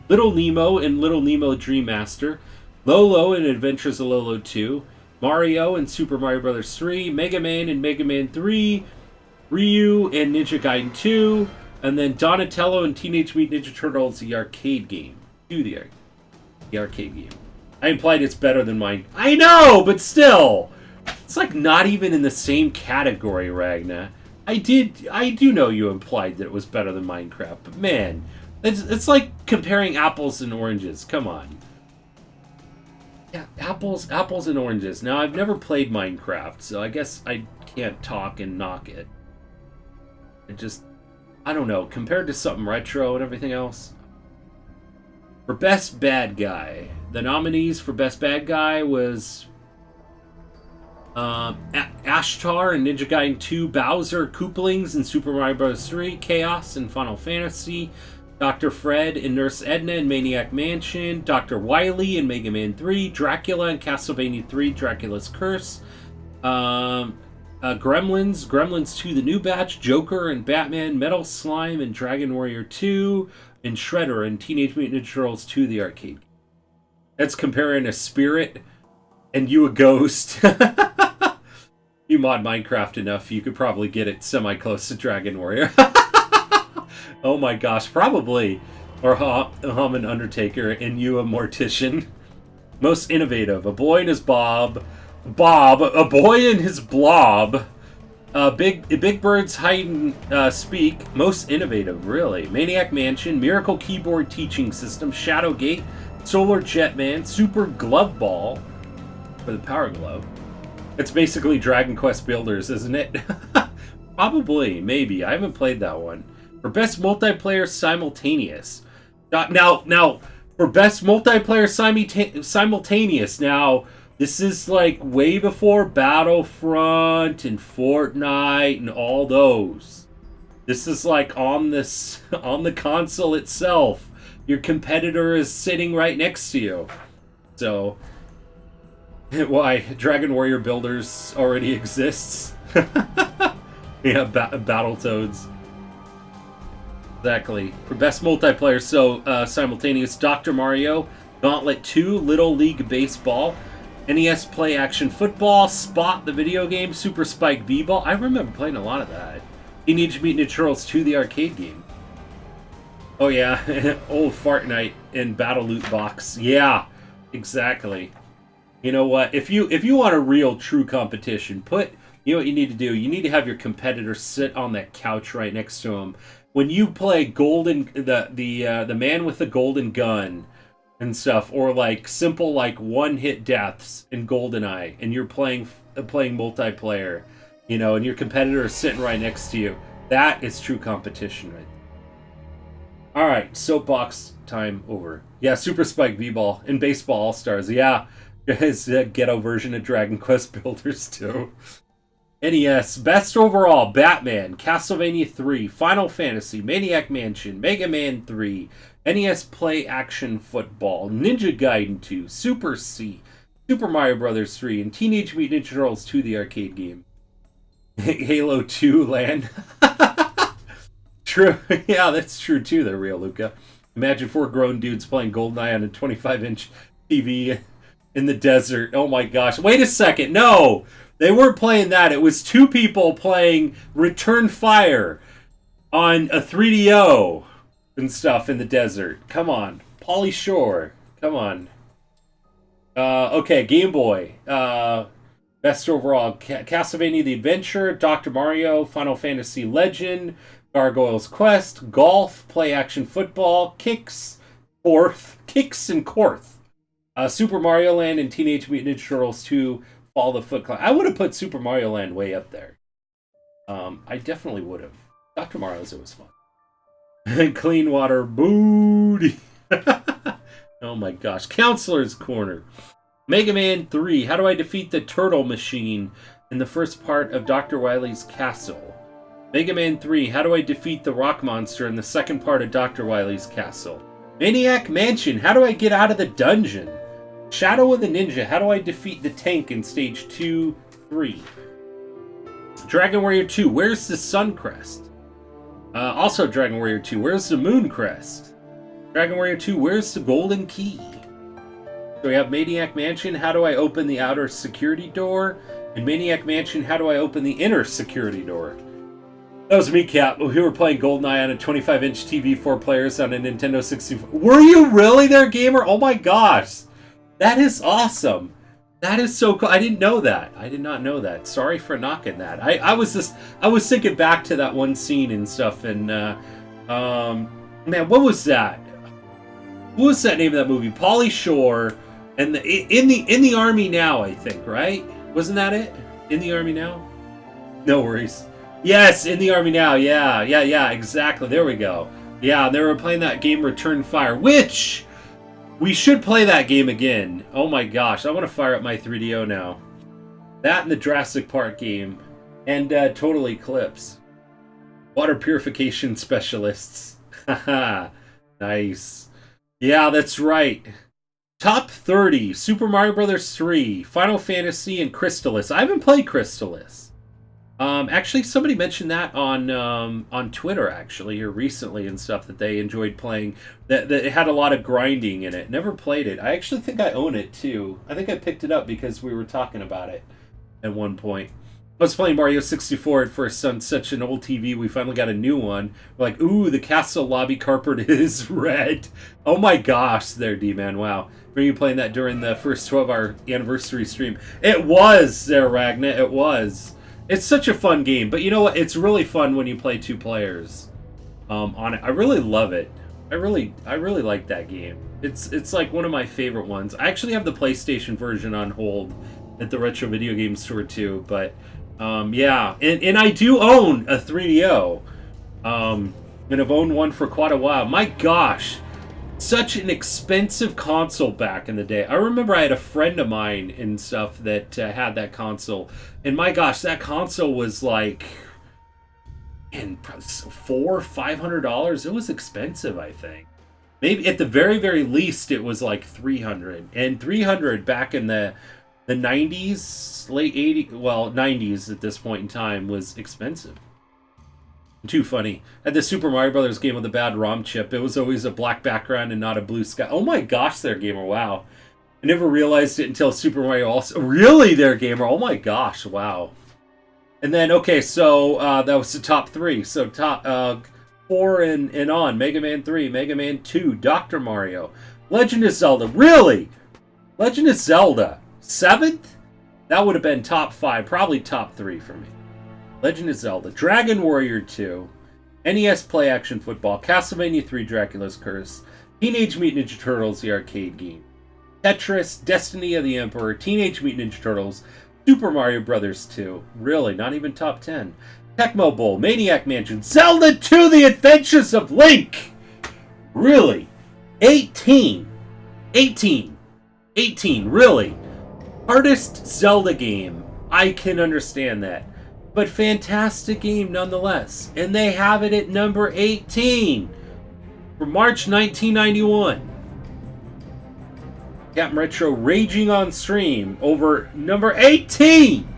Little Nemo in Little Nemo Dream Master. Lolo in Adventures of Lolo 2. Mario in Super Mario Bros. 3. Mega Man in Mega Man 3. Ryu in Ninja Gaiden 2. And then Donatello in Teenage Mutant Ninja Turtles, the arcade game. The arcade game. I implied it's better than mine. I know, but still. It's like not even in the same category, Ragna. I do know you implied that it was better than Minecraft, but man, it's like comparing apples and oranges. Come on. Yeah, apples and oranges. Now, I've never played Minecraft, so I guess I can't talk and knock it. I don't know, compared to something retro and everything else. For Best Bad Guy, the nominees for Best Bad Guy was Ashtar in Ninja Gaiden 2, Bowser, Koopalings in Super Mario Bros. 3, Chaos in Final Fantasy, Dr. Fred in Nurse Edna in Maniac Mansion, Dr. Wily in Mega Man 3, Dracula in Castlevania 3, Dracula's Curse, Gremlins 2 The New Batch, Joker and Batman, Metal Slime and Dragon Warrior 2, and Shredder in Teenage Mutant Ninja Turtles 2 The Arcade. That's comparing a spirit and you a ghost. You mod Minecraft enough, you could probably get it semi-close to Dragon Warrior. Oh my gosh, probably. Or Hum and Undertaker and you a Mortician. Most innovative, A Boy and His Bob, A Boy and His Blob, Big Bird's Hide and Speak, Most Innovative, really. Maniac Mansion, Miracle Keyboard Teaching System, Shadowgate, Solar Jetman, Super Glove Ball for the Power Glove. It's basically Dragon Quest Builders, isn't it? Probably, maybe. I haven't played that one. For Best Multiplayer Simultaneous. Now, for Best Multiplayer Simultaneous, now, this is like way before Battlefront and Fortnite and all those. This is like on the console itself. Your competitor is sitting right next to you. So, why? Dragon Warrior Builders already exists. Yeah, Battletoads. Exactly. For Best Multiplayer, simultaneous, Dr. Mario, Gauntlet 2, Little League Baseball, NES Play Action Football, Spot the video game, Super Spike V-Ball. I remember playing a lot of that. Teenage Mutant Ninja Turtles 2, the arcade game. Oh yeah, old Fortnite and Battle Loot Box. Yeah, exactly. You know what? If you want a real true competition, you know what you need to do? You need to have your competitor sit on that couch right next to him. When you play the man with the golden gun and stuff, or like simple like one-hit deaths in GoldenEye, and you're playing multiplayer, you know, and your competitor is sitting right next to you, that is true competition, right? All right, soapbox time over. Yeah, Super Spike V-Ball and Baseball All-Stars. Yeah, it's a ghetto version of Dragon Quest Builders too. NES, Best Overall, Batman, Castlevania 3, Final Fantasy, Maniac Mansion, Mega Man 3, NES Play Action Football, Ninja Gaiden 2, Super C, Super Mario Bros. 3, and Teenage Mutant Ninja Turtles 2, the arcade game. Halo 2 Land. True. Yeah, that's true too there, Real Luca. Imagine 4 grown dudes playing GoldenEye on a 25-inch TV in the desert. Oh my gosh. Wait a second. No! They weren't playing that. It was 2 people playing Return Fire on a 3DO and stuff in the desert. Come on. Pauly Shore. Come on. Okay, Game Boy. Best Overall. Castlevania The Adventure, Dr. Mario, Final Fantasy Legend, Gargoyle's Quest, Golf, Play Action Football, Kicks and Korth. Super Mario Land and Teenage Mutant Ninja Turtles 2 Fall the Foot Clan. I would have put Super Mario Land way up there. I definitely would have. Dr. Mario's, it was fun. Clean Water Booty. Oh my gosh. Counselor's Corner. Mega Man 3. How do I defeat the Turtle Machine in the first part of Dr. Wily's Castle? Mega Man 3. How do I defeat the Rock Monster in the second part of Dr. Wily's Castle? Maniac Mansion. How do I get out of the dungeon? Shadow of the Ninja. How do I defeat the tank in stage 2, 3? Dragon Warrior 2. Where's the Sun Crest? Also Dragon Warrior 2. Where's the Moon Crest? Dragon Warrior 2. Where's the Golden Key? So we have Maniac Mansion. How do I open the outer security door? And Maniac Mansion. How do I open the inner security door? That was me, Cap. We were playing GoldenEye on a 25-inch TV, 4 players on a Nintendo 64. Were you really there, gamer? Oh my gosh. That is awesome. That is so cool. I didn't know that. I did not know that. Sorry for knocking that. I was thinking back to that one scene and stuff, and man, what was that? What was that name of that movie? Pauly Shore, and in the Army Now, I think, right? Wasn't that it? In the Army Now? No worries. Yes, In the Army Now. Yeah, exactly. There we go. Yeah, they were playing that game Return Fire, which we should play that game again. Oh my gosh, I want to fire up my 3DO now. That and the Jurassic Park game. And Total Eclipse. Water Purification Specialists. Haha. Nice. Yeah, that's right. Top 30. Super Mario Bros. 3. Final Fantasy and Crystalis. I haven't played Crystalis. Actually, somebody mentioned that on Twitter, actually, here recently and stuff, that they enjoyed playing. That it had a lot of grinding in it. Never played it. I actually think I own it, too. I think I picked it up because we were talking about it at one point. I was playing Mario 64 at first on such an old TV. We finally got a new one. We're like, ooh, the castle lobby carpet is red. Oh my gosh, there, D-Man. Wow. Were you playing that during the first 12-hour anniversary stream? It was there, Ragna. It was. It's such a fun game, but you know what? It's really fun when you play 2 players on it. I really love it. I really like that game. It's like one of my favorite ones. I actually have the PlayStation version on hold at the Retro Video Game Store too, but yeah, and I do own a 3DO, and I've owned one for quite a while. My gosh, such an expensive console back in the day. I remember I had a friend of mine and stuff that had that console, and my gosh, that console was like $400-$500. It was expensive, I think. Maybe at the very, very least, it was like $300. And $300 back in the 90s, late 80s, well, 90s at this point in time, was expensive. Too funny. At the Super Mario Brothers game with a bad ROM chip, it was always a black background and not a blue sky. Oh my gosh, there, gamer. Wow. I never realized it until Super Mario also. Really, there, gamer. Oh my gosh. Wow. And then, okay, so that was the top 3. So top 4 and on. Mega Man 3, Mega Man 2, Dr. Mario, Legend of Zelda. Really? Legend of Zelda. 7th? That would have been top 5. Probably top 3 for me. Legend of Zelda, Dragon Warrior 2, NES Play Action Football, Castlevania 3 Dracula's Curse, Teenage Mutant Ninja Turtles, the arcade game, Tetris, Destiny of the Emperor, Teenage Mutant Ninja Turtles, Super Mario Bros. 2, really, not even top 10, Tecmo Bowl, Maniac Mansion, Zelda 2, The Adventures of Link, really, 18, really, hardest Zelda game, I can understand that. But fantastic game nonetheless. And they have it at number 18 for March 1991. Captain Retro raging on stream over number 18.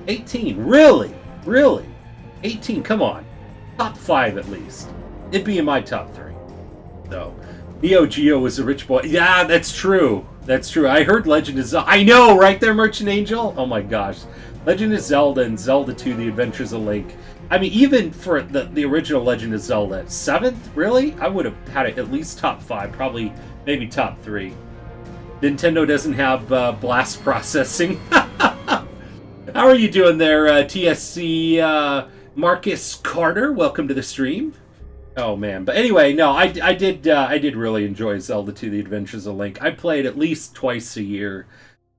18, really? 18, come on. Top 5 at least. It'd be in my top 3. So, Neo Geo was a rich boy. Yeah, that's true. I heard Legend of Zelda. I know, right there, Merchant Angel? Oh my gosh. Legend of Zelda and Zelda 2, The Adventures of Link. I mean, even for the original Legend of Zelda, 7th? Really? I would have had it at least top 5, probably maybe top 3. Nintendo doesn't have blast processing. How are you doing there, TSC Marcus Carter? Welcome to the stream. Oh man, but anyway, no, I did really enjoy Zelda 2: The Adventures of Link. I play it at least twice a year.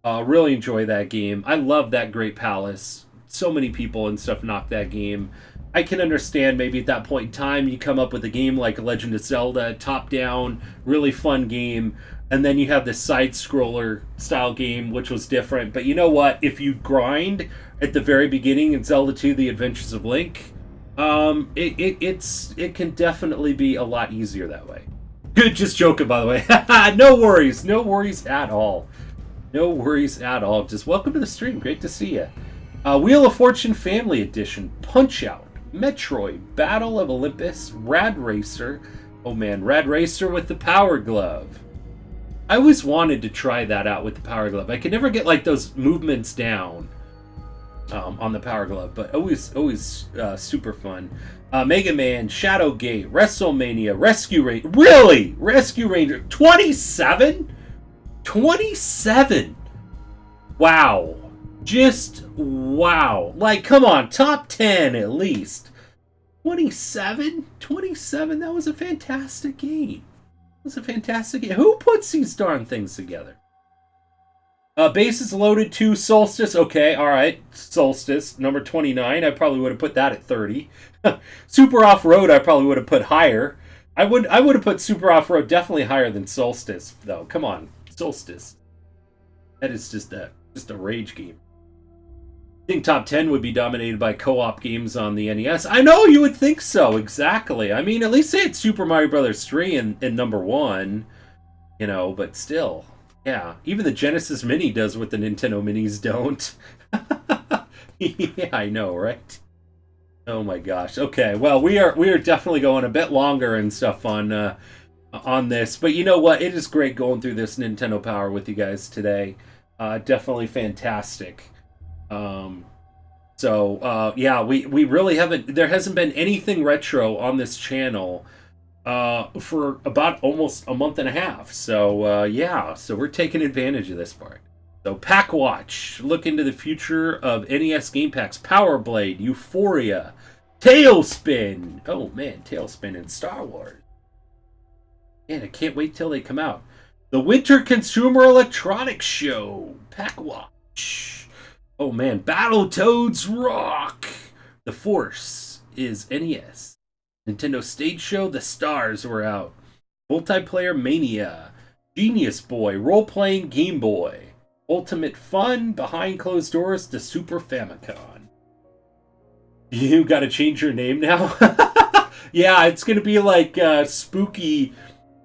Really enjoy that game. I love that Great Palace. So many people and stuff knock that game. I can understand maybe at that point in time you come up with a game like Legend of Zelda, top down, really fun game, and then you have this side scroller style game which was different. But you know what? If you grind at the very beginning in Zelda 2: The Adventures of Link, it can definitely be a lot easier that way. Good, just joking, by the way. No worries at all. No worries at all. Just welcome to the stream. Great to see you. Wheel of Fortune Family Edition, Punch Out, Metroid, Battle of Olympus, Rad Racer. Oh man, Rad Racer with the Power Glove. I always wanted to try that out with the Power Glove. I could never get like those movements down on the Power Glove, but always super fun. Mega Man, Shadowgate, WrestleMania, Rescue Ranger. Really? Rescue Ranger. 27? 27! Wow. Just wow. Like, come on, top 10 at least. 27? 27? That was a fantastic game. It was a fantastic game. Who puts these darn things together? Bases Loaded 2 Solstice. Okay, alright. Solstice, number 29. I probably would have put that at 30. Super Off-Road I probably would have put higher. I would have put Super Off-Road definitely higher than Solstice, though. Come on. Solstice. That is just a rage game. I think top 10 would be dominated by co-op games on the NES. I know, you would think so, exactly. I mean, at least they had Super Mario Bros. 3 in number 1, you know, but still. Yeah, even the Genesis Mini does what the Nintendo Minis don't. Yeah, I know, right? Oh my gosh. Okay, well, we are definitely going a bit longer and stuff on this, but you know what? It is great going through this Nintendo Power with you guys today. Definitely fantastic. Yeah, we really haven't. There hasn't been anything retro on this channel for about almost a month and a half. So yeah, so we're taking advantage of this part. So Pack Watch, look into the future of NES game packs. Power Blade, Euphoria, Tailspin. Oh man, Tailspin and Star Wars. Man, I can't wait till they come out. The Winter Consumer Electronics Show, Pack Watch. Oh man, Battletoads Rock. The Force is NES. Nintendo Stage Show, The Stars were out. Multiplayer Mania, Genius Boy, Role-Playing Game Boy. Ultimate Fun, Behind Closed Doors, the Super Famicom. You gotta change your name now? Yeah, it's gonna be like Spooky,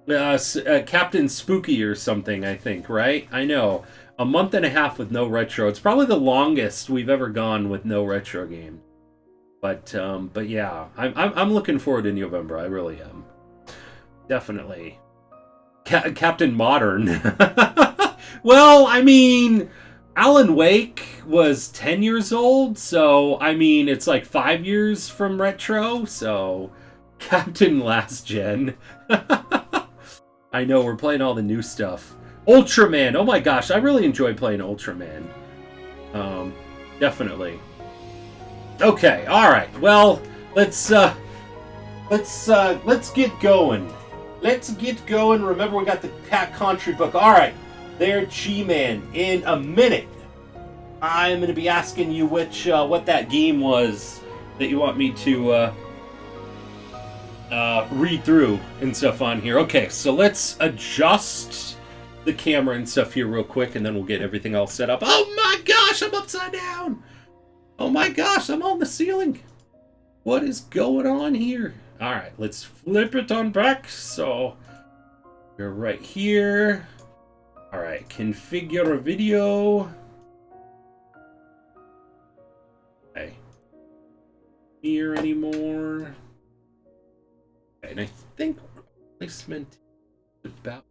Captain Spooky or something, I think, right? I know. A month and a half with no retro. It's probably the longest we've ever gone with no retro game. But yeah, I'm looking forward to November. I really am. Definitely. Captain Modern. Well, I mean, Alan Wake was 10 years old, so I mean, it's like 5 years from retro. So, Captain Last Gen. I know, we're playing all the new stuff. Ultraman. Oh my gosh, I really enjoy playing Ultraman. Definitely. Okay, all right. Well, let's get going. Let's get going. Remember, we got the Cat Country book. All right, there, G-Man. In a minute, I'm going to be asking you what that game was that you want me to read through and stuff on here. Okay, so let's adjust the camera and stuff here real quick, and then we'll get everything all set up. Oh my gosh, I'm upside down! Oh my gosh, I'm on the ceiling! What is going on here? Alright, let's flip it on back. So, you're right here. Alright, configure a video. Okay. Here anymore. Okay, and I think placement is about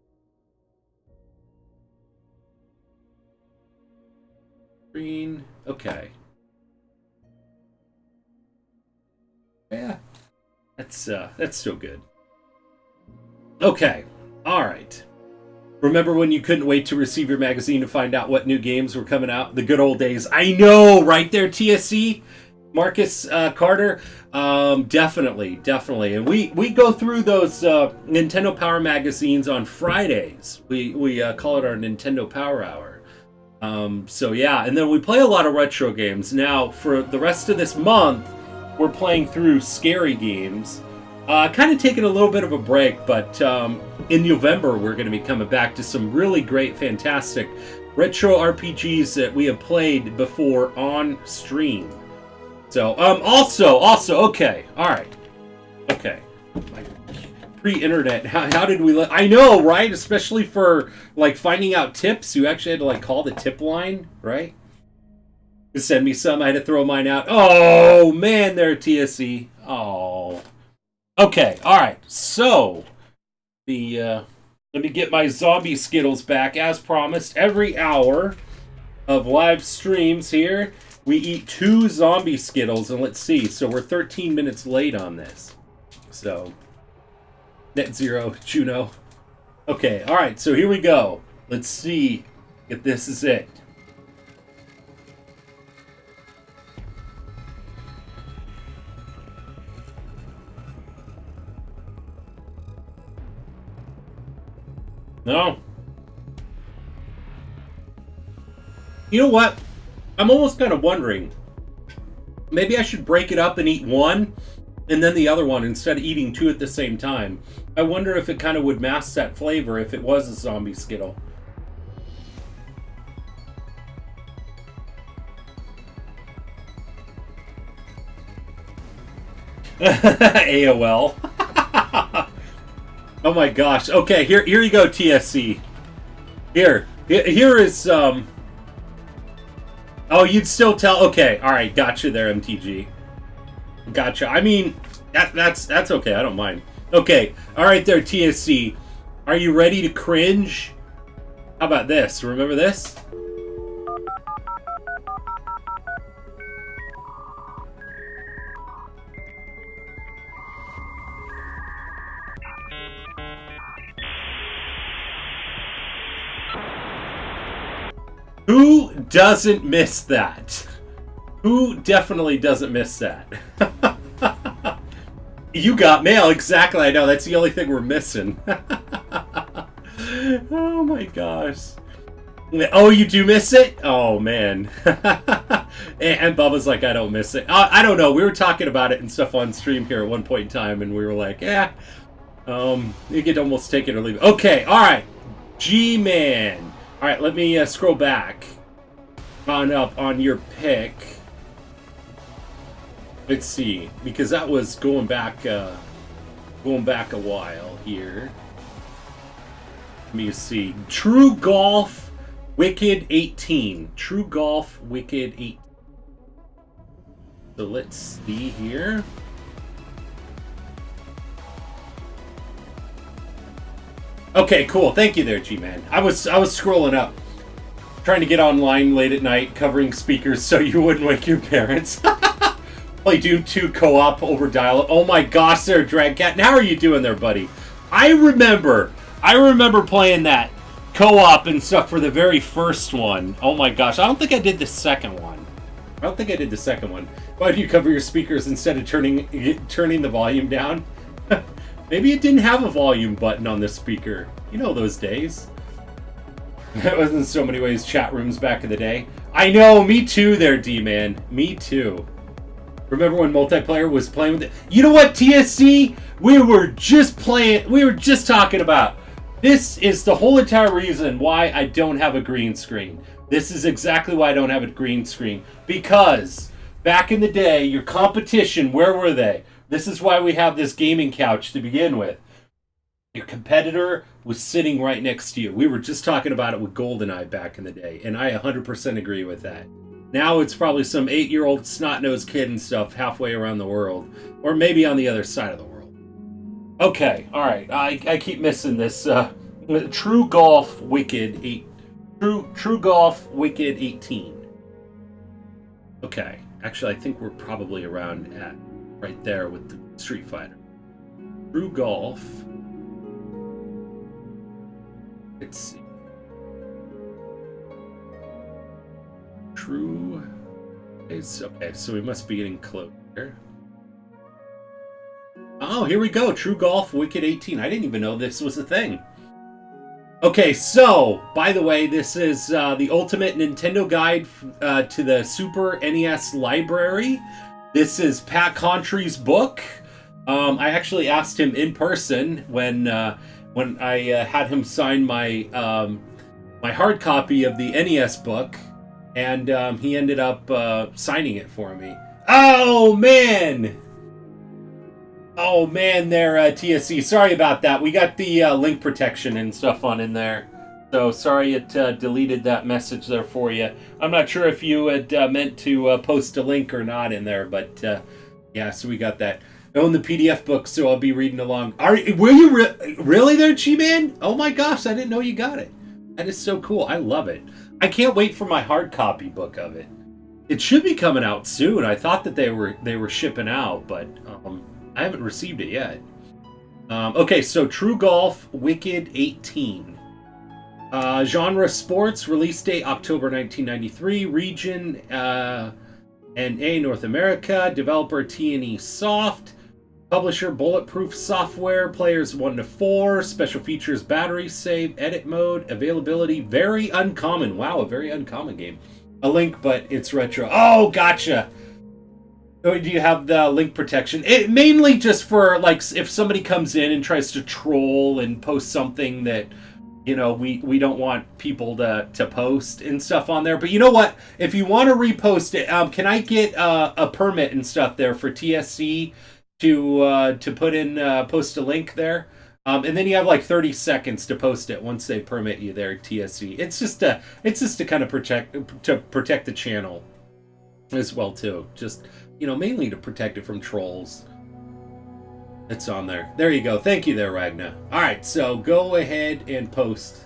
screen. Okay. Yeah. That's still good. Okay. Alright. Remember when you couldn't wait to receive your magazine to find out what new games were coming out? The good old days. I know, right there, TSC? Marcus Carter, definitely, and we go through those Nintendo Power magazines on Fridays. We call it our Nintendo Power Hour. So yeah, and then we play a lot of retro games. Now for the rest of this month, we're playing through scary games. Kind of taking a little bit of a break, but in November we're going to be coming back to some really great, fantastic retro RPGs that we have played before on stream. So, also, okay, alright. Okay. Pre-internet, how did we I know, right? Especially for, like, finding out tips, you actually had to, like, call the tip line, right? To send me some, I had to throw mine out. Oh, man, there, TSC. Oh. Okay, alright, so, let me get my zombie Skittles back, as promised. Every hour of live streams here, we eat 2 zombie Skittles, and let's see, so we're 13 minutes late on this. So, Net Zero, Juno. Okay, alright, so here we go. Let's see if this is it. No. You know what? I'm almost kind of wondering. Maybe I should break it up and eat one, and then the other one, instead of eating 2 at the same time. I wonder if it kind of would mask that flavor if it was a zombie Skittle. AOL. Oh my gosh. Okay, here you go, TSC. Here is, Oh, you'd still tell? Okay, alright, gotcha there, MTG. Gotcha. I mean, that's okay, I don't mind. Okay, alright there, TSC. Are you ready to cringe? How about this? Remember this? Who doesn't miss that? Who definitely doesn't miss that? You got mail, exactly. I know, that's the only thing we're missing. Oh my gosh. Oh, you do miss it? Oh man. And Bubba's like, I don't miss it. I don't know, we were talking about it and stuff on stream here at one point in time, and we were like, yeah, you could almost take it or leave it. Okay, alright. G-Man. Alright, let me scroll back on up on your pick. Let's see, because that was going back a while here. Let me see. True Golf Wicked 18. True Golf Wicked 18. So let's see here. Okay, cool. Thank you there, G-Man. I was scrolling up, trying to get online late at night, covering speakers so you wouldn't wake your parents. Play Doom 2 co-op over dial-up. Oh my gosh, there, Dragcat. How are you doing there, buddy? I remember playing that co-op and stuff for the very first one. Oh my gosh, I don't think I did the second one. Why do you cover your speakers instead of turning the volume down? Maybe it didn't have a volume button on the speaker. You know those days. That was in so many ways chat rooms back in the day. I know, me too there, D-Man. Me too. Remember when multiplayer was playing with it? You know what, TSC? We were just talking about. This is the whole entire reason why I don't have a green screen. This is exactly why I don't have a green screen. Because back in the day, your competition, where were they? This is why we have this gaming couch to begin with. Your competitor was sitting right next to you. We were just talking about it with GoldenEye back in the day, and I 100% agree with that. Now it's probably some 8-year-old snot-nosed kid and stuff halfway around the world, or maybe on the other side of the world. Okay, alright, I keep missing this. True Golf Wicked 8. True Golf Wicked 18. Okay, actually I think we're probably around at right there with the Street Fighter. True Golf. Let's see. True Okay, so we must be getting close here. Oh, here we go. True Golf Wicked 18. I didn't even know this was a thing. Okay, so, by the way, this is the Ultimate Nintendo Guide to the Super NES Library. This is Pat Contry's book. I actually asked him in person when I had him sign my my hard copy of the NES book, and he ended up signing it for me. Oh, man! Oh man, there, TSC. Sorry about that. We got the link protection and stuff on in there. So sorry it deleted that message there for you. I'm not sure if you had meant to post a link or not in there, but yeah, so we got that. I own the PDF book, so I'll be reading along. Were you really there, G-Man? Oh my gosh, I didn't know you got it. That is so cool. I love it. I can't wait for my hard copy book of it. It should be coming out soon. I thought that they were shipping out, but I haven't received it yet. Okay, so True Golf Wicked 18. Genre sports, release date October 1993, region NA North America, developer T&E Soft, publisher Bulletproof Software, players 1 to 4, special features battery save, edit mode, availability very uncommon. Wow, a very uncommon game. A link, but it's retro. Oh, gotcha. Do you have the link protection? It mainly just for, like, if somebody comes in and tries to troll and post something that, you know, we don't want people to post and stuff on there. But you know what? If you want to repost it, can I get a permit and stuff there for TSC to put in, post a link there? And then you have like 30 seconds to post it once they permit you there, TSC. It's just to kind of protect the channel as well too. Just, you know, mainly to protect it from trolls. It's on there. There you go. Thank you there, Ragna. Alright, so go ahead and post.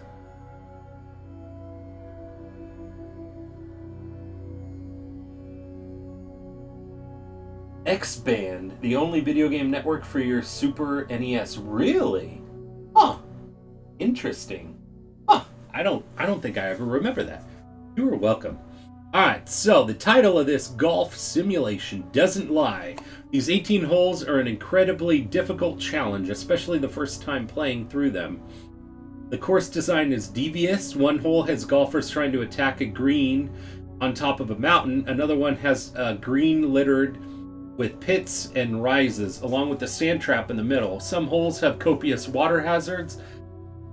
X-Band, the only video game network for your Super NES. Really? Huh. Interesting. Huh. I don't think I ever remember that. You are welcome. Alright, so the title of this golf simulation doesn't lie. These 18 holes are an incredibly difficult challenge, especially the first time playing through them. The course design is devious. One hole has golfers trying to attack a green on top of a mountain. Another one has a green littered with pits and rises, along with a sand trap in the middle. Some holes have copious water hazards,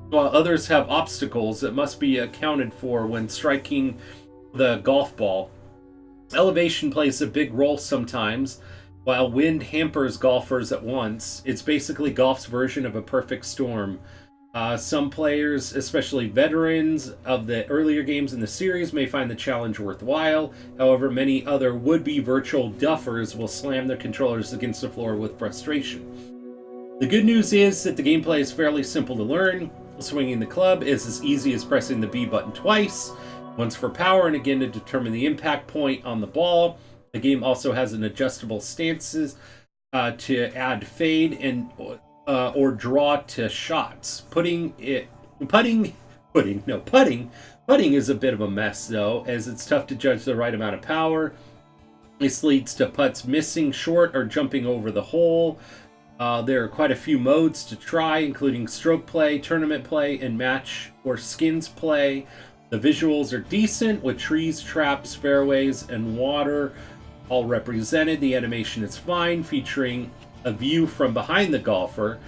while others have obstacles that must be accounted for when striking the golf ball. Elevation plays a big role sometimes, while wind hampers golfers at once. It's basically golf's version of a perfect storm. Some players, especially veterans of the earlier games in the series, may find the challenge worthwhile. However, many other would-be virtual duffers will slam their controllers against the floor with frustration. The good news is that the gameplay is fairly simple to learn. Swinging the club is as easy as pressing the B button twice, once for power and again to determine the impact point on the ball. The game also has an adjustable stances to add fade and or draw to shots. Putting is a bit of a mess though, as it's tough to judge the right amount of power. This leads to putts missing short or jumping over the hole. There are quite a few modes to try, including stroke play, tournament play, and match or skins play. The visuals are decent, with trees, traps, fairways, and water all represented. The animation is fine, featuring a view from behind the golfer.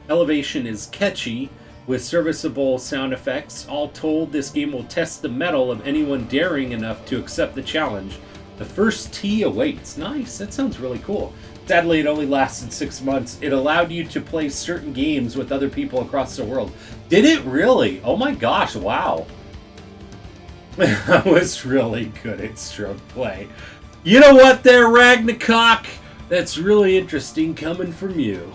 Elevation is catchy, with serviceable sound effects. All told, this game will test the mettle of anyone daring enough to accept the challenge. The first tee awaits. Nice, that sounds really cool. Sadly, it only lasted 6 months. It allowed you to play certain games with other people across the world. Did it really? Oh my gosh, wow. I was really good at stroke play. You know what there, Ragnarok? That's really interesting coming from you.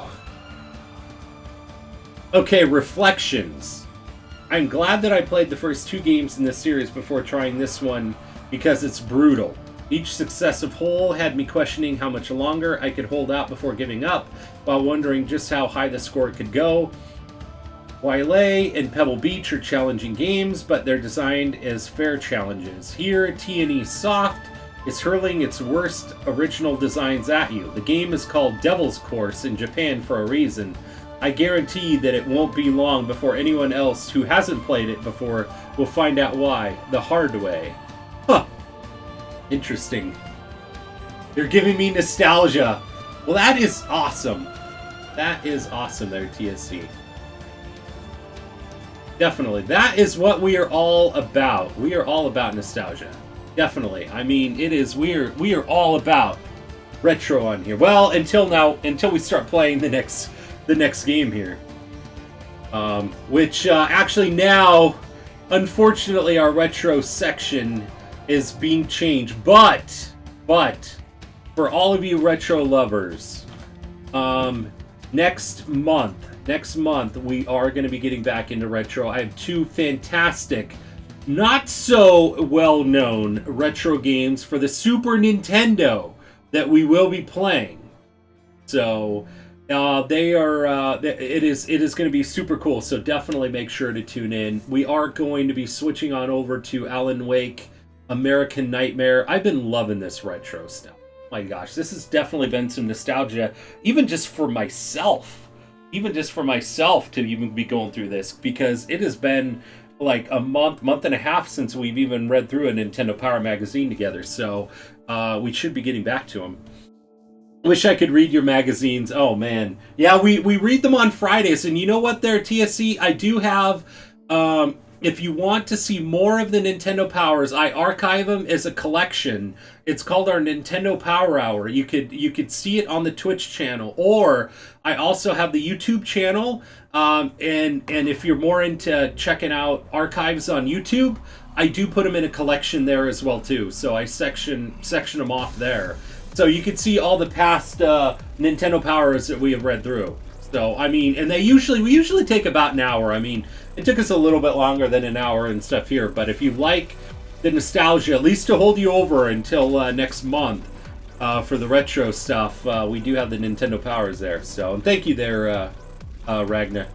Okay, reflections. I'm glad that I played the first 2 games in this series before trying this one, because it's brutal. Each successive hole had me questioning how much longer I could hold out before giving up, while wondering just how high the score could go. Wailea and Pebble Beach are challenging games, but they're designed as fair challenges. Here, T&E Soft is hurling its worst original designs at you. The game is called Devil's Course in Japan for a reason. I guarantee that it won't be long before anyone else who hasn't played it before will find out why, the hard way. Huh. Interesting. You're giving me nostalgia. Well, that is awesome. That is awesome there, TSC. Definitely. That is what we are all about. We are all about nostalgia. Definitely. I mean, it is, we are all about retro on here. Well, until we start playing the next game here. Which actually now, unfortunately, our retro section is being changed. But for all of you retro lovers, next month we are going to be getting back into retro. I have two fantastic, not so well known retro games for the Super Nintendo that we will be playing. So they are it is going to be super cool, so definitely make sure to tune in. We are going to be switching on over to Alan Wake American Nightmare. I've been loving this retro stuff. My gosh, this has definitely been some nostalgia, even just for myself to even be going through this, because it has been like a month and a half since we've even read through a Nintendo Power magazine together, so we should be getting back to them. Wish I could read your magazines. Oh man, yeah, we read them on Fridays, and you know what there, TSC, I do have, if you want to see more of the Nintendo Powers, I archive them as a collection. It's called our Nintendo Power Hour. You could see it on the Twitch channel, or I also have the YouTube channel. And if you're more into checking out archives on YouTube, I do put them in a collection there as well too. So I section them off there, so you can see all the past Nintendo Powers that we have read through. So I mean, and we usually take about an hour. I mean, it took us a little bit longer than an hour and stuff here, but if you like the nostalgia, at least to hold you over until next month for the retro stuff, we do have the Nintendo Powers there. So and thank you there, Ragnar,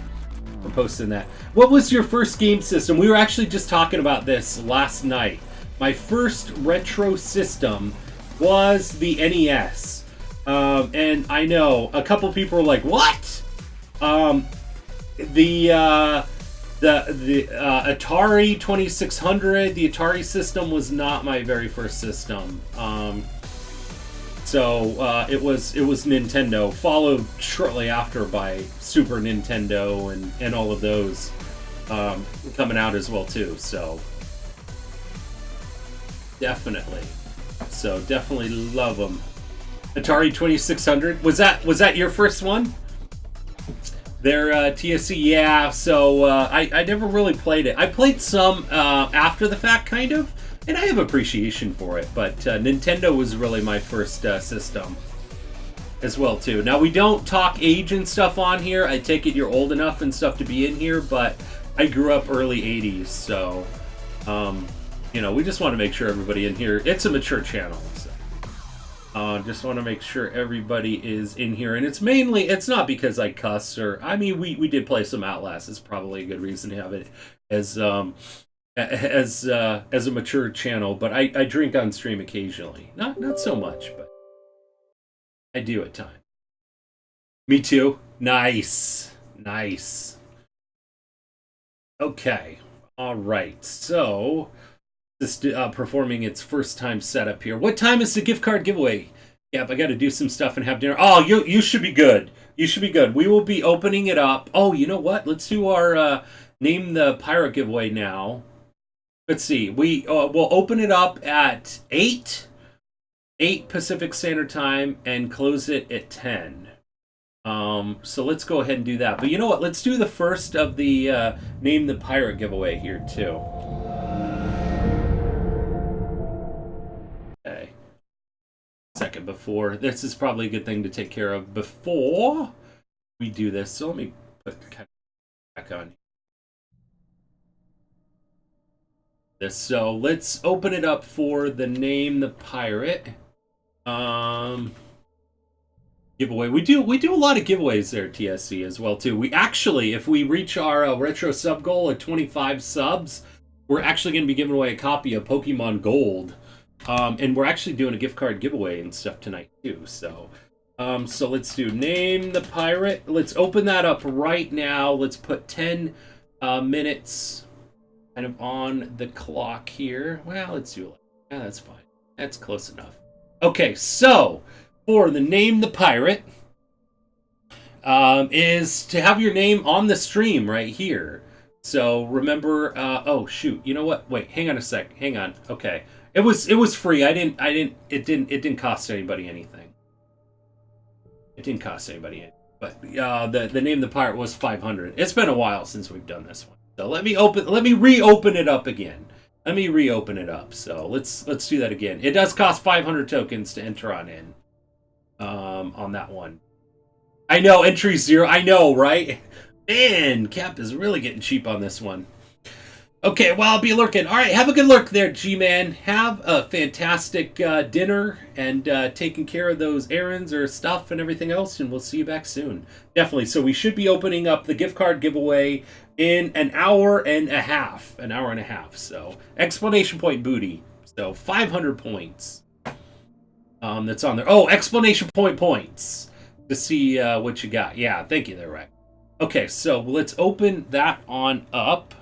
for posting that. What was your first game system? We were actually just talking about this last night. My first retro system was the NES. And I know a couple people were like, what? The Atari 2600, the Atari system was not my very first system. So it was Nintendo, followed shortly after by Super Nintendo and all of those coming out as well too. So definitely love them. Atari 2600, was that your first one? Their TSC, yeah. So I never really played it. I played some after the fact, kind of, and I have appreciation for it. But Nintendo was really my first system as well too. Now we don't talk age and stuff on here. I take it you're old enough and stuff to be in here, but I grew up early '80s, so we just want to make sure everybody in here. It's a mature channel. So. Just want to make sure everybody is in here, and it's not because I cuss or, I mean, we did play some Outlast. It's probably a good reason to have it as a mature channel, but I drink on stream occasionally. Not so much, but I do at times. Me too. Nice. Okay. All right. So this performing its first time setup here. What time is the gift card giveaway? Yep, I got to do some stuff and have dinner. Oh, you should be good. You should be good. We will be opening it up. Oh, you know what? Let's do our name the pirate giveaway now. Let's see. We'll open it up at 8 Pacific Standard Time and close it at 10. So let's go ahead and do that. But you know what? Let's do the first of the name the pirate giveaway here too. Okay. Second before. This is probably a good thing to take care of before we do this. So let me put the kind of back on this. So let's open it up for the name the pirate giveaway. We do a lot of giveaways there at TSC as well too. We actually, if we reach our retro sub goal at 25 subs, we're actually going to be giving away a copy of Pokemon Gold And we're actually doing a gift card giveaway and stuff tonight too. So let's do Name the Pirate. Let's open that up right now. Let's put 10 minutes kind of on the clock here. Well, let's do it. Yeah, that's fine. That's close enough. Okay, so for the Name the Pirate, is to have your name on the stream right here. So remember, oh shoot, you know what? Wait, hang on a sec. Hang on. Okay. It was free. It didn't cost anybody anything. It didn't cost anybody anything. But the Name the Pirate was 500. It's been a while since we've done this one. So let me reopen it up again. Let me reopen it up. So let's do that again. It does cost 500 tokens to enter on in. On that one. I know, entry 0. I know, right? Man, Cap is really getting cheap on this one. Okay, well, I'll be lurking. All right, have a good lurk there, G-Man. Have a fantastic dinner and taking care of those errands or stuff and everything else, and we'll see you back soon. Definitely. So we should be opening up the gift card giveaway in an hour and a half. An hour and a half. So, explanation point booty. So, 500 points. That's on there. Oh, explanation point points. To see what you got. Yeah, thank you there, Rack. Okay, so let's open that on up.